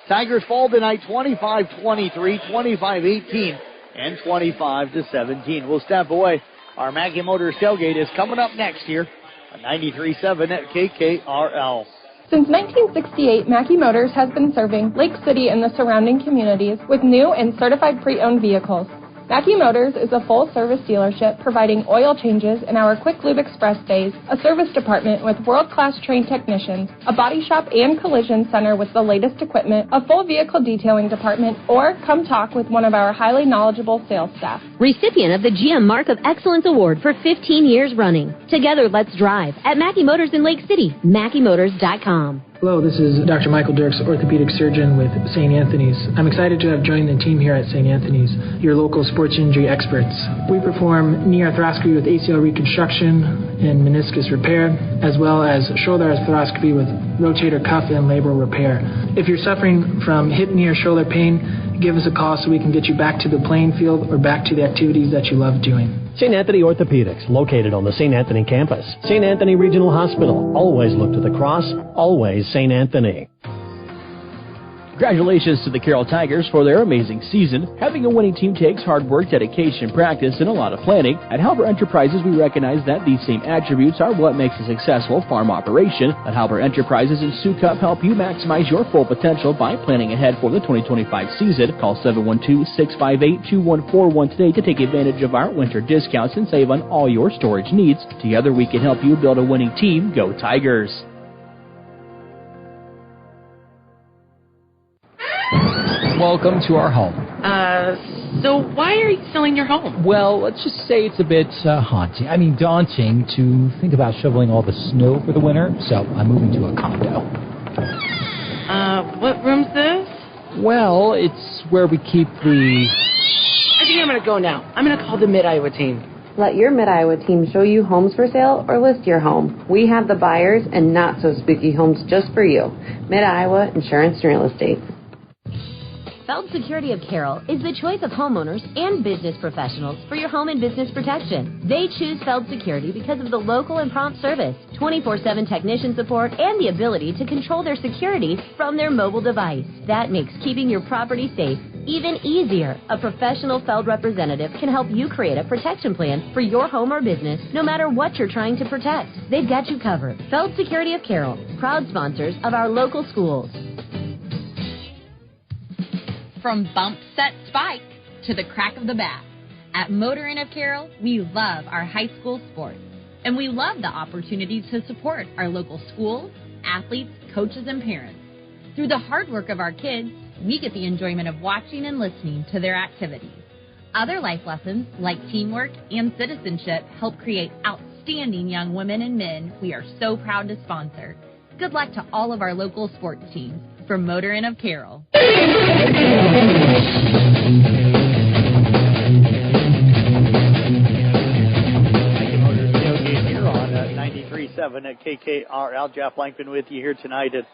Tigers fall tonight, 25-23, 25-18, and 25-17. We'll step away. Our Mackey Motors tailgate is coming up next here on 93.7 at KKRL. Since 1968, Mackey Motors has been serving Lake City and the surrounding communities with new and certified pre-owned vehicles. Mackey Motors is a full-service dealership providing oil changes in our Quick Lube Express bays, a service department with world-class trained technicians, a body shop and collision center with the latest equipment, a full vehicle detailing department, or come talk with one of our highly knowledgeable sales staff. Recipient of the GM Mark of Excellence Award for 15 years running. Together, let's drive at Mackey Motors in Lake City, MackeyMotors.com. Hello, this is Dr. Michael Dirks, orthopedic surgeon with St. Anthony's. I'm excited to have joined the team here at St. Anthony's, your local sports injury experts. We perform knee arthroscopy with ACL reconstruction and meniscus repair, as well as shoulder arthroscopy with rotator cuff and labral repair. If you're suffering from hip, knee, or shoulder pain, give us a call so we can get you back to the playing field or back to the activities that you love doing. St. Anthony Orthopedics, located on the St. Anthony campus. St. Anthony Regional Hospital. Always look to the cross. Always St. Anthony. Congratulations to the Carroll Tigers for their amazing season. Having a winning team takes hard work, dedication, practice, and a lot of planning. At Halber Enterprises, we recognize that these same attributes are what makes a successful farm operation. Let Halber Enterprises and Sioux Cup help you maximize your full potential by planning ahead for the 2025 season. Call 712-658-2141 today to take advantage of our winter discounts and save on all your storage needs. Together, we can help you build a winning team. Go Tigers! Welcome to our home. So why are you selling your home? Well, let's just say it's a bit haunting. I mean, daunting to think about shoveling all the snow for the winter, so I'm moving to a condo. What room's this? Well, it's where we keep the... I think I'm going to go now. I'm going to call the Mid-Iowa team. Let your Mid-Iowa team show you homes for sale or list your home. We have the buyers and not so spooky homes just for you. Mid-Iowa Insurance and Real Estate. Feld Security of Carroll is the choice of homeowners and business professionals for your home and business protection. They choose Feld Security because of the local and prompt service, 24/7 technician support, and the ability to control their security from their mobile device. That makes keeping your property safe even easier. A professional Feld representative can help you create a protection plan for your home or business, no matter what you're trying to protect. They've got you covered. Feld Security of Carroll, proud sponsors of our local schools. From bump, set, spike to the crack of the bat. At Motor Inn of Carroll, we love our high school sports. And we love the opportunity to support our local schools, athletes, coaches, and parents. Through the hard work of our kids, we get the enjoyment of watching and listening to their activities. Other life lessons, like teamwork and citizenship, help create outstanding young women and men we are so proud to sponsor. Good luck to all of our local sports teams. From Motor Inn of Carroll. Here on 93.7 at KKRL. Jeff Langford with you here tonight. And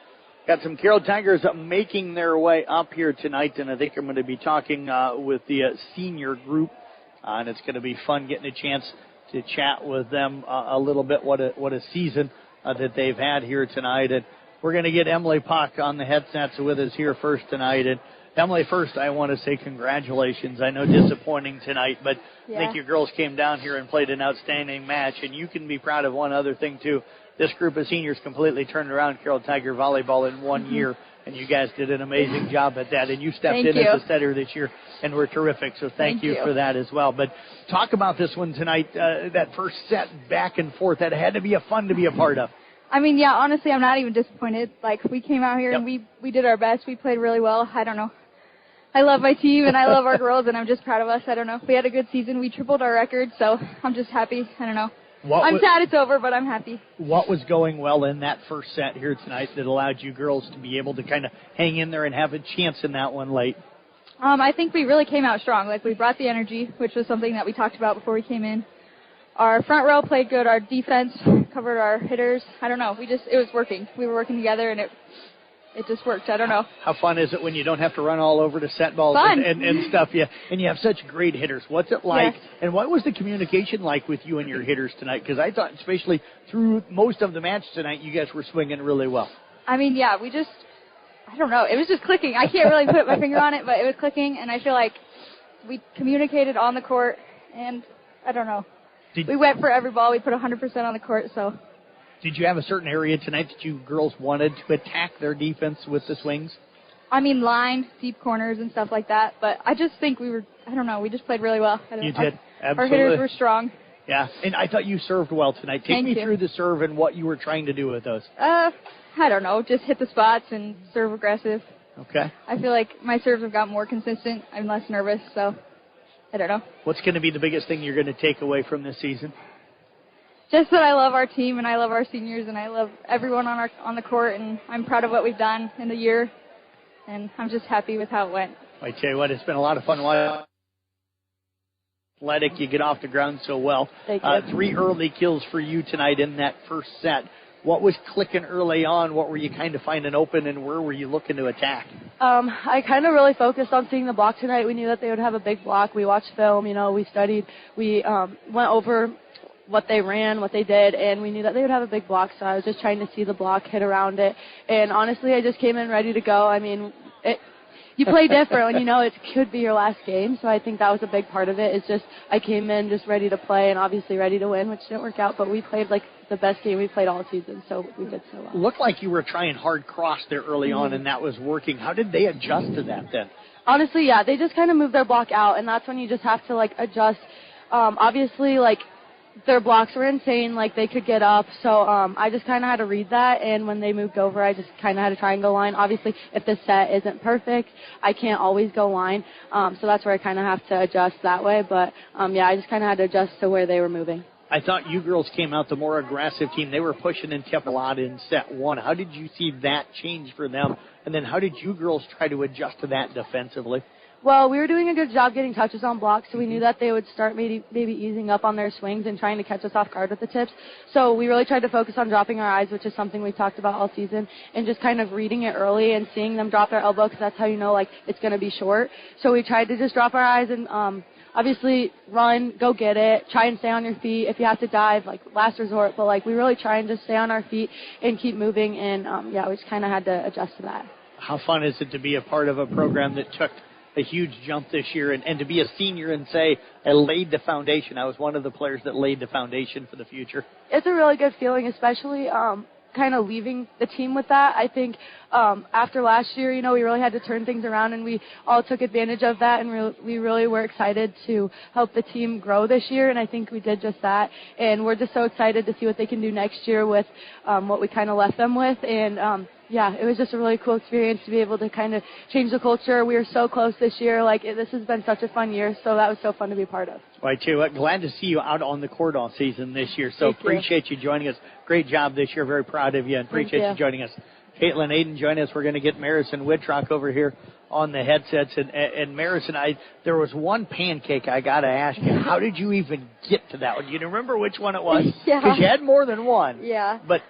got some Carroll Tigers making their way up here tonight, and I think I'm going to be talking with the senior group, and it's going to be fun getting a chance to chat with them a little bit. What a season that they've had here tonight. And we're going to get Emily Pock on the headsets with us here first tonight. And Emily, first, I want to say congratulations. I know disappointing tonight, but I think your girls came down here and played an outstanding match. And you can be proud of one other thing, too. This group of seniors completely turned around Carroll Tiger volleyball in 1 year, and you guys did an amazing job at that. And you stepped in as a setter this year and were terrific, so thank you for that as well. But talk about this one tonight, that first set back and forth. That had to be fun to be a part of. I mean, yeah, honestly, I'm not even disappointed. Like, we came out here and we did our best. We played really well. I don't know. I love my team and I love our girls, and I'm just proud of us. I don't know. We had a good season. We tripled our record, so I'm just happy. I don't know. I'm sad it's over, but I'm happy. What was going well in that first set here tonight that allowed you girls to be able to kind of hang in there and have a chance in that one late? I think we really came out strong. Like, we brought the energy, which was something that we talked about before we came in. Our front row played good. Our defense covered our hitters. I don't know. It was working. We were working together, and it just worked. I don't know. How fun is it when you don't have to run all over to set balls and stuff? Yeah, and you have such great hitters. What's it like? Yes. And what was the communication like with you and your hitters tonight? Because I thought, especially through most of the match tonight, you guys were swinging really well. I mean, yeah, I don't know. It was just clicking. I can't really put my finger on it, but it was clicking, and I feel like we communicated on the court, and I don't know. We went for every ball. We put 100% on the court, so. Did you have a certain area tonight that you girls wanted to attack their defense with the swings? I mean, line, deep corners, and stuff like that. But I just think we just played really well. You did, absolutely. Our hitters were strong. Yeah, and I thought you served well tonight. Take me through the serve and what you were trying to do with those. I don't know, just hit the spots and serve aggressive. Okay. I feel like my serves have got more consistent. I'm less nervous, so I don't know. What's going to be the biggest thing you're going to take away from this season? Just that I love our team and I love our seniors and I love everyone on the court, and I'm proud of what we've done in the year, and I'm just happy with how it went. I tell you what, it's been a lot of fun watching. Athletic, you get off the ground so well. 3 early kills for you tonight in that first set. What was clicking early on? What were you kind of finding open, and where were you looking to attack? I kind of really focused on seeing the block tonight. We knew that they would have a big block. We watched film, we studied. We went over what they ran, what they did, and we knew that they would have a big block, so I was just trying to see the block, hit around it. And honestly, I just came in ready to go. I mean, you play different when you know it could be your last game, so I think that was a big part of it. It's just I came in just ready to play and obviously ready to win, which didn't work out, but we played like the best game we played all season, so we did so well. Looked like you were trying hard cross there early on, and that was working. How did they adjust to that then? Honestly, yeah, they just kind of moved their block out, and that's when you just have to, like, adjust. Obviously, like, their blocks were insane, like, they could get up, so I just kind of had to read that, and when they moved over, I just kind of had to try and go line. Obviously, if the set isn't perfect, I can't always go line, so that's where I kind of have to adjust that way, but, yeah, I just kind of had to adjust to where they were moving. I thought you girls came out the more aggressive team. They were pushing and tipping a lot in set one. How did you see that change for them? And then how did you girls try to adjust to that defensively? Well, we were doing a good job getting touches on blocks, so we knew that they would start maybe easing up on their swings and trying to catch us off guard with the tips. So we really tried to focus on dropping our eyes, which is something we've talked about all season, and just kind of reading it early and seeing them drop their elbow, because that's how you know, like, it's going to be short. So we tried to just drop our eyes and obviously run, go get it, try and stay on your feet. If you have to dive, like, last resort, but, like, we really try and just stay on our feet and keep moving, and, yeah, we just kind of had to adjust to that. How fun is it to be a part of a program that took a huge jump this year, and to be a senior and say, I laid the foundation. I was one of the players that laid the foundation for the future. It's a really good feeling, especially kind of leaving the team with that. I think after last year, we really had to turn things around, and we all took advantage of that, and we really were excited to help the team grow this year, and I think we did just that. And we're just so excited to see what they can do next year with what we kind of left them with, and yeah, it was just a really cool experience to be able to kind of change the culture. We were so close this year. This has been such a fun year, so that was so fun to be a part of. Well, I tell you what, glad to see you out on the court all season this year, so appreciate you joining us. Great job this year. Very proud of you, and appreciate you joining us. Caitlin Aiden joining us. We're going to get Marison Whitrock over here on the headsets. And Marison, there was one pancake I got to ask you. How did you even get to that one? Do you remember which one it was? Yeah. Because you had more than one. Yeah. But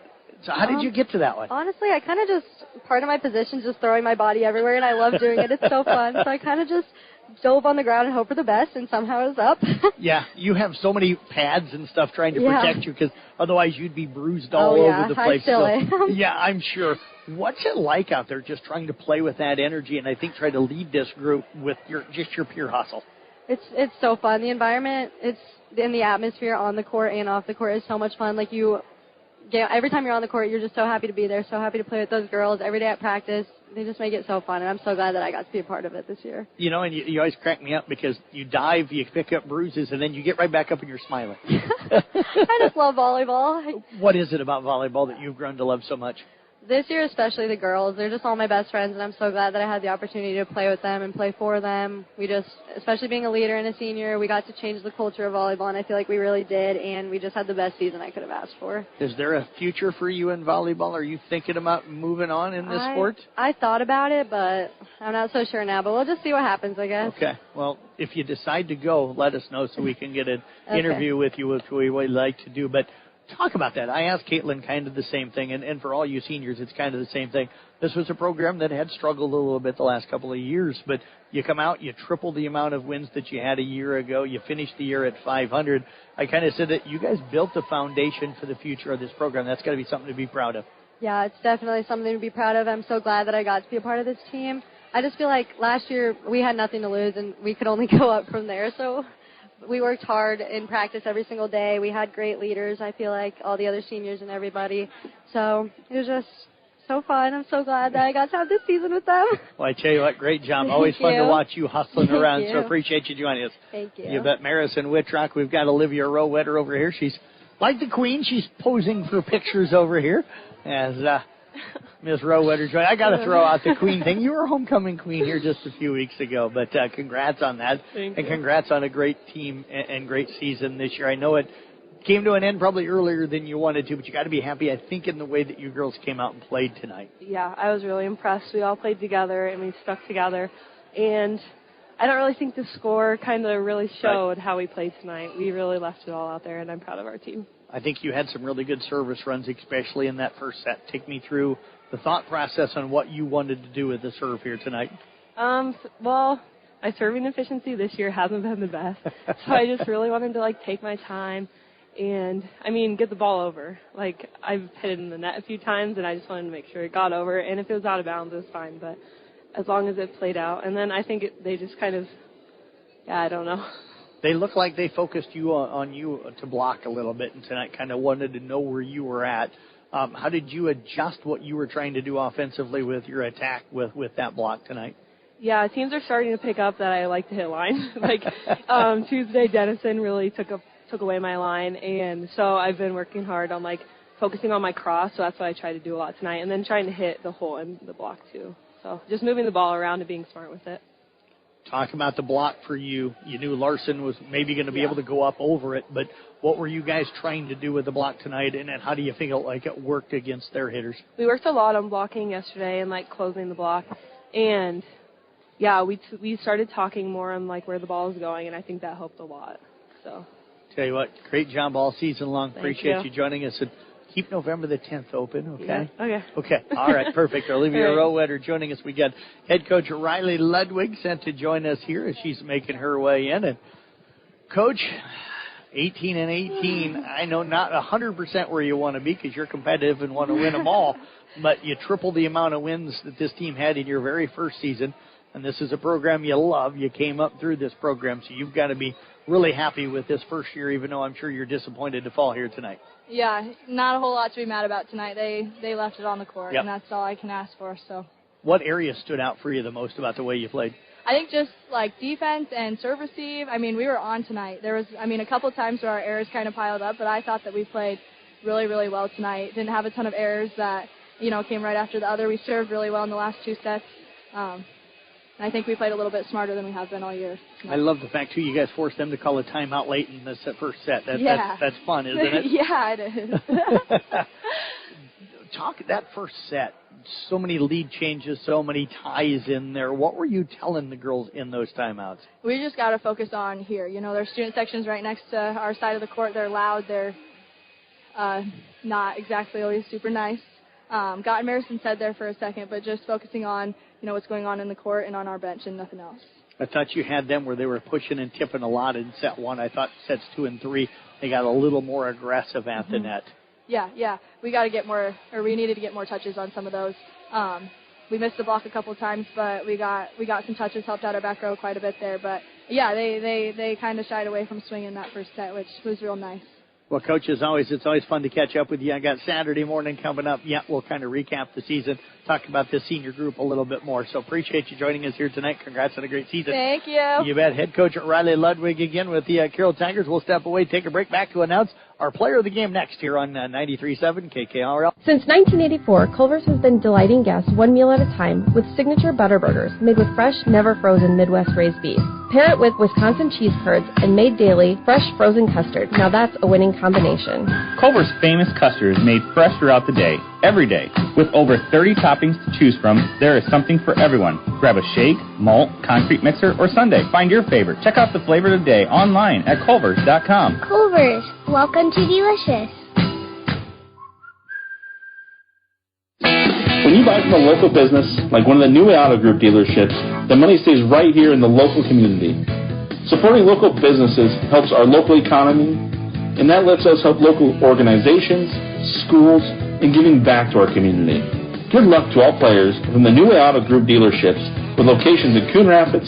so how did you get to that one? Honestly, I kind of just, part of my position is just throwing my body everywhere, and I love doing it. It's so fun. So I kind of just dove on the ground and hope for the best, and somehow it was up. Yeah, you have so many pads and stuff trying to protect you, because otherwise you'd be bruised all over the place. So, yeah, I'm sure. What's it like out there just trying to play with that energy, and I think try to lead this group with your pure hustle? It's so fun. The environment, it's in the atmosphere on the court and off the court is so much fun. Like every time you're on the court, you're just so happy to be there, so happy to play with those girls every day at practice. They just make it so fun, and I'm so glad that I got to be a part of it this year. And you always crack me up because you dive, you pick up bruises, and then you get right back up and you're smiling. I just love volleyball. What is it about volleyball that you've grown to love so much? This year, especially the girls, they're just all my best friends, and I'm so glad that I had the opportunity to play with them and play for them. We just, especially being a leader and a senior, we got to change the culture of volleyball, and I feel like we really did, and we just had the best season I could have asked for. Is there a future for you in volleyball? Are you thinking about moving on in this sport? I thought about it, but I'm not so sure now, but we'll just see what happens, I guess. Okay. Well, if you decide to go, let us know so we can get an interview with you, which we would like to do. But talk about that. I asked Caitlin kind of the same thing, and for all you seniors, it's kind of the same thing. This was a program that had struggled a little bit the last couple of years, but you come out, you triple the amount of wins that you had a year ago. You finished the year at 500. I kind of said that you guys built the foundation for the future of this program. That's got to be something to be proud of. Yeah, it's definitely something to be proud of. I'm so glad that I got to be a part of this team. I just feel like last year we had nothing to lose, and we could only go up from there, so we worked hard in practice every single day. We had great leaders, I feel like, all the other seniors and everybody. So it was just so fun. I'm so glad that I got to have this season with them. Well, I tell you what, great job. Always fun to watch you hustling around, so appreciate you joining us. Thank you. You bet. Marison Whitrock, we've got Olivia Rowetter over here. She's like the queen. She's posing for pictures over here as Ms. Rowetter joined. I got to throw out the queen thing. You were homecoming queen here just a few weeks ago, but congrats on that. Thank and you. Congrats on a great team and great season this year. I know it came to an end probably earlier than you wanted to, but you got to be happy, I think, in the way that you girls came out and played tonight. Yeah, I was really impressed. We all played together, and we stuck together. And I don't really think the score kind of really showed how we played tonight. We really left it all out there, and I'm proud of our team. I think you had some really good service runs, especially in that first set. Take me through the thought process on what you wanted to do with the serve here tonight. Well, my serving efficiency this year hasn't been the best, so I just really wanted to, take my time and, get the ball over. I've hit it in the net a few times, and I just wanted to make sure it got over, and if it was out of bounds, it was fine, but as long as it played out. And then I think they just kind of, I don't know. They look like they focused you on you to block a little bit, and tonight kind of wanted to know where you were at. How did you adjust what you were trying to do offensively with your attack with that block tonight? Yeah, teams are starting to pick up that I like to hit line. Tuesday, Denison really took away my line, and so I've been working hard on, focusing on my cross, so that's what I try to do a lot tonight, and then trying to hit the hole in the block, too. So just moving the ball around and being smart with it. Talk about the block for you. You knew Larson was maybe going to be able to go up over it, but what were you guys trying to do with the block tonight, and how do you feel like it worked against their hitters? We worked a lot on blocking yesterday and, closing the block, and, yeah, we started talking more on, where the ball is going, and I think that helped a lot. So. Tell you what, great job all season long. Thank Appreciate you you joining us. And keep November the 10th open, okay? Yeah. Okay. All right, perfect. Olivia Rowetter joining us. We got head coach Riley Ludwig sent to join us here as she's making her way in. And, Coach, 18-18, I know not 100% where you want to be because you're competitive and want to win them all, but you triple the amount of wins that this team had in your very first season. And this is a program you love. You came up through this program, so you've got to be really happy with this first year, even though I'm sure you're disappointed to fall here tonight. Yeah, not a whole lot to be mad about tonight. They left it on the court, Yep. and that's all I can ask for. So. What area stood out for you the most about the way you played? I think just defense and serve receive. We were on tonight. There was, a couple times where our errors kind of piled up, but I thought that we played really, really well tonight. Didn't have a ton of errors that, came right after the other. We served really well in the last two sets. I think we played a little bit smarter than we have been all year. I love the fact, too, you guys forced them to call a timeout late in this first set. That's fun, isn't it? Yeah, it is. Talk that first set. So many lead changes, so many ties in there. What were you telling the girls in those timeouts? We just got to focus on here. There's student sections right next to our side of the court. They're loud. They're not exactly always super nice. Got embarrassed and said there for a second, but just focusing on, what's going on in the court and on our bench and nothing else. I thought you had them where they were pushing and tipping a lot in set one. I thought sets 2 and 3, they got a little more aggressive at the net. Yeah. We got to get more, or we needed to get more touches on some of those. We missed the block a couple of times, but we got some touches, helped out our back row quite a bit there. But, yeah, they kind of shied away from swinging that first set, which was real nice. Well, Coach, as always, it's always fun to catch up with you. I got Saturday morning coming up. Yeah, we'll kind of recap the season, talk about this senior group a little bit more. So appreciate you joining us here tonight. Congrats on a great season. Thank you. You bet. Head coach Riley Ludwig again with the Carroll Tigers. We'll step away, take a break, back to announce our player of the game next here on 93.7 KKRL. Since 1984, Culver's has been delighting guests one meal at a time with signature butter burgers made with fresh, never frozen Midwest raised beef. Pair it with Wisconsin cheese curds and made daily fresh frozen custard. Now that's a winning combination. Culver's famous custard is made fresh throughout the day, every day. With over 30 toppings to choose from, there is something for everyone. Grab a shake, malt, concrete mixer, or sundae. Find your favorite. Check out the flavor of the day online at culvers.com. Culver's, welcome to Delicious. When you buy from a local business, like one of the new Auto Group dealerships, the money stays right here in the local community. Supporting local businesses helps our local economy, and that lets us help local organizations, schools, and giving back to our community. Good luck to all players from the New Auto Group dealerships with locations in Coon Rapids,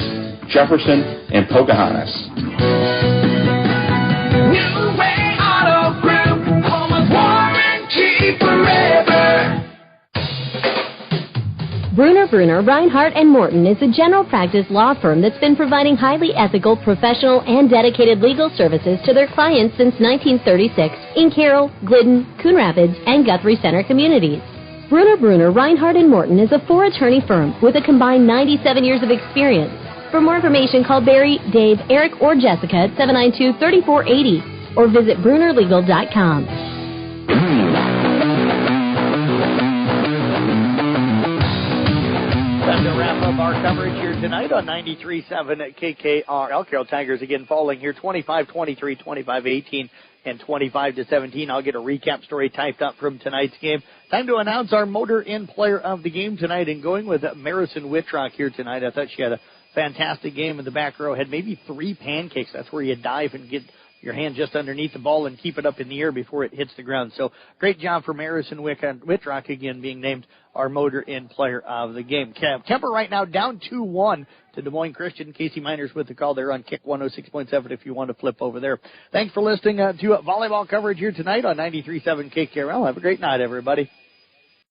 Jefferson, and Pocahontas. New Way Auto Group, home of warranty forever. Bruner, Reinhardt & Morton is a general practice law firm that's been providing highly ethical, professional, and dedicated legal services to their clients since 1936 in Carroll, Glidden, Coon Rapids, and Guthrie Center communities. Bruner, Reinhardt & Morton is a 4-attorney firm with a combined 97 years of experience. For more information, call Barry, Dave, Eric, or Jessica at 792-3480 or visit brunerlegal.com. time to wrap up our coverage here tonight on 93.7 at KKRL. Carroll Tigers again falling here 25-23, 25-18, and 25-17. I'll get a recap story typed up from tonight's game. Time to announce our Motor Inn player of the game tonight, and going with Marison Whitrock here tonight. I thought she had a fantastic game in the back row. Had maybe 3 pancakes. That's where you dive and get your hand just underneath the ball and keep it up in the air before it hits the ground. So great job for Marison Whitrock again being named our Motor Inn player of the game. Kemper right now down 2-1 to Des Moines Christian. Casey Miners with the call there on Kick 106.7 if you want to flip over there. Thanks for listening to volleyball coverage here tonight on 93.7 KKRL. Have a great night, everybody.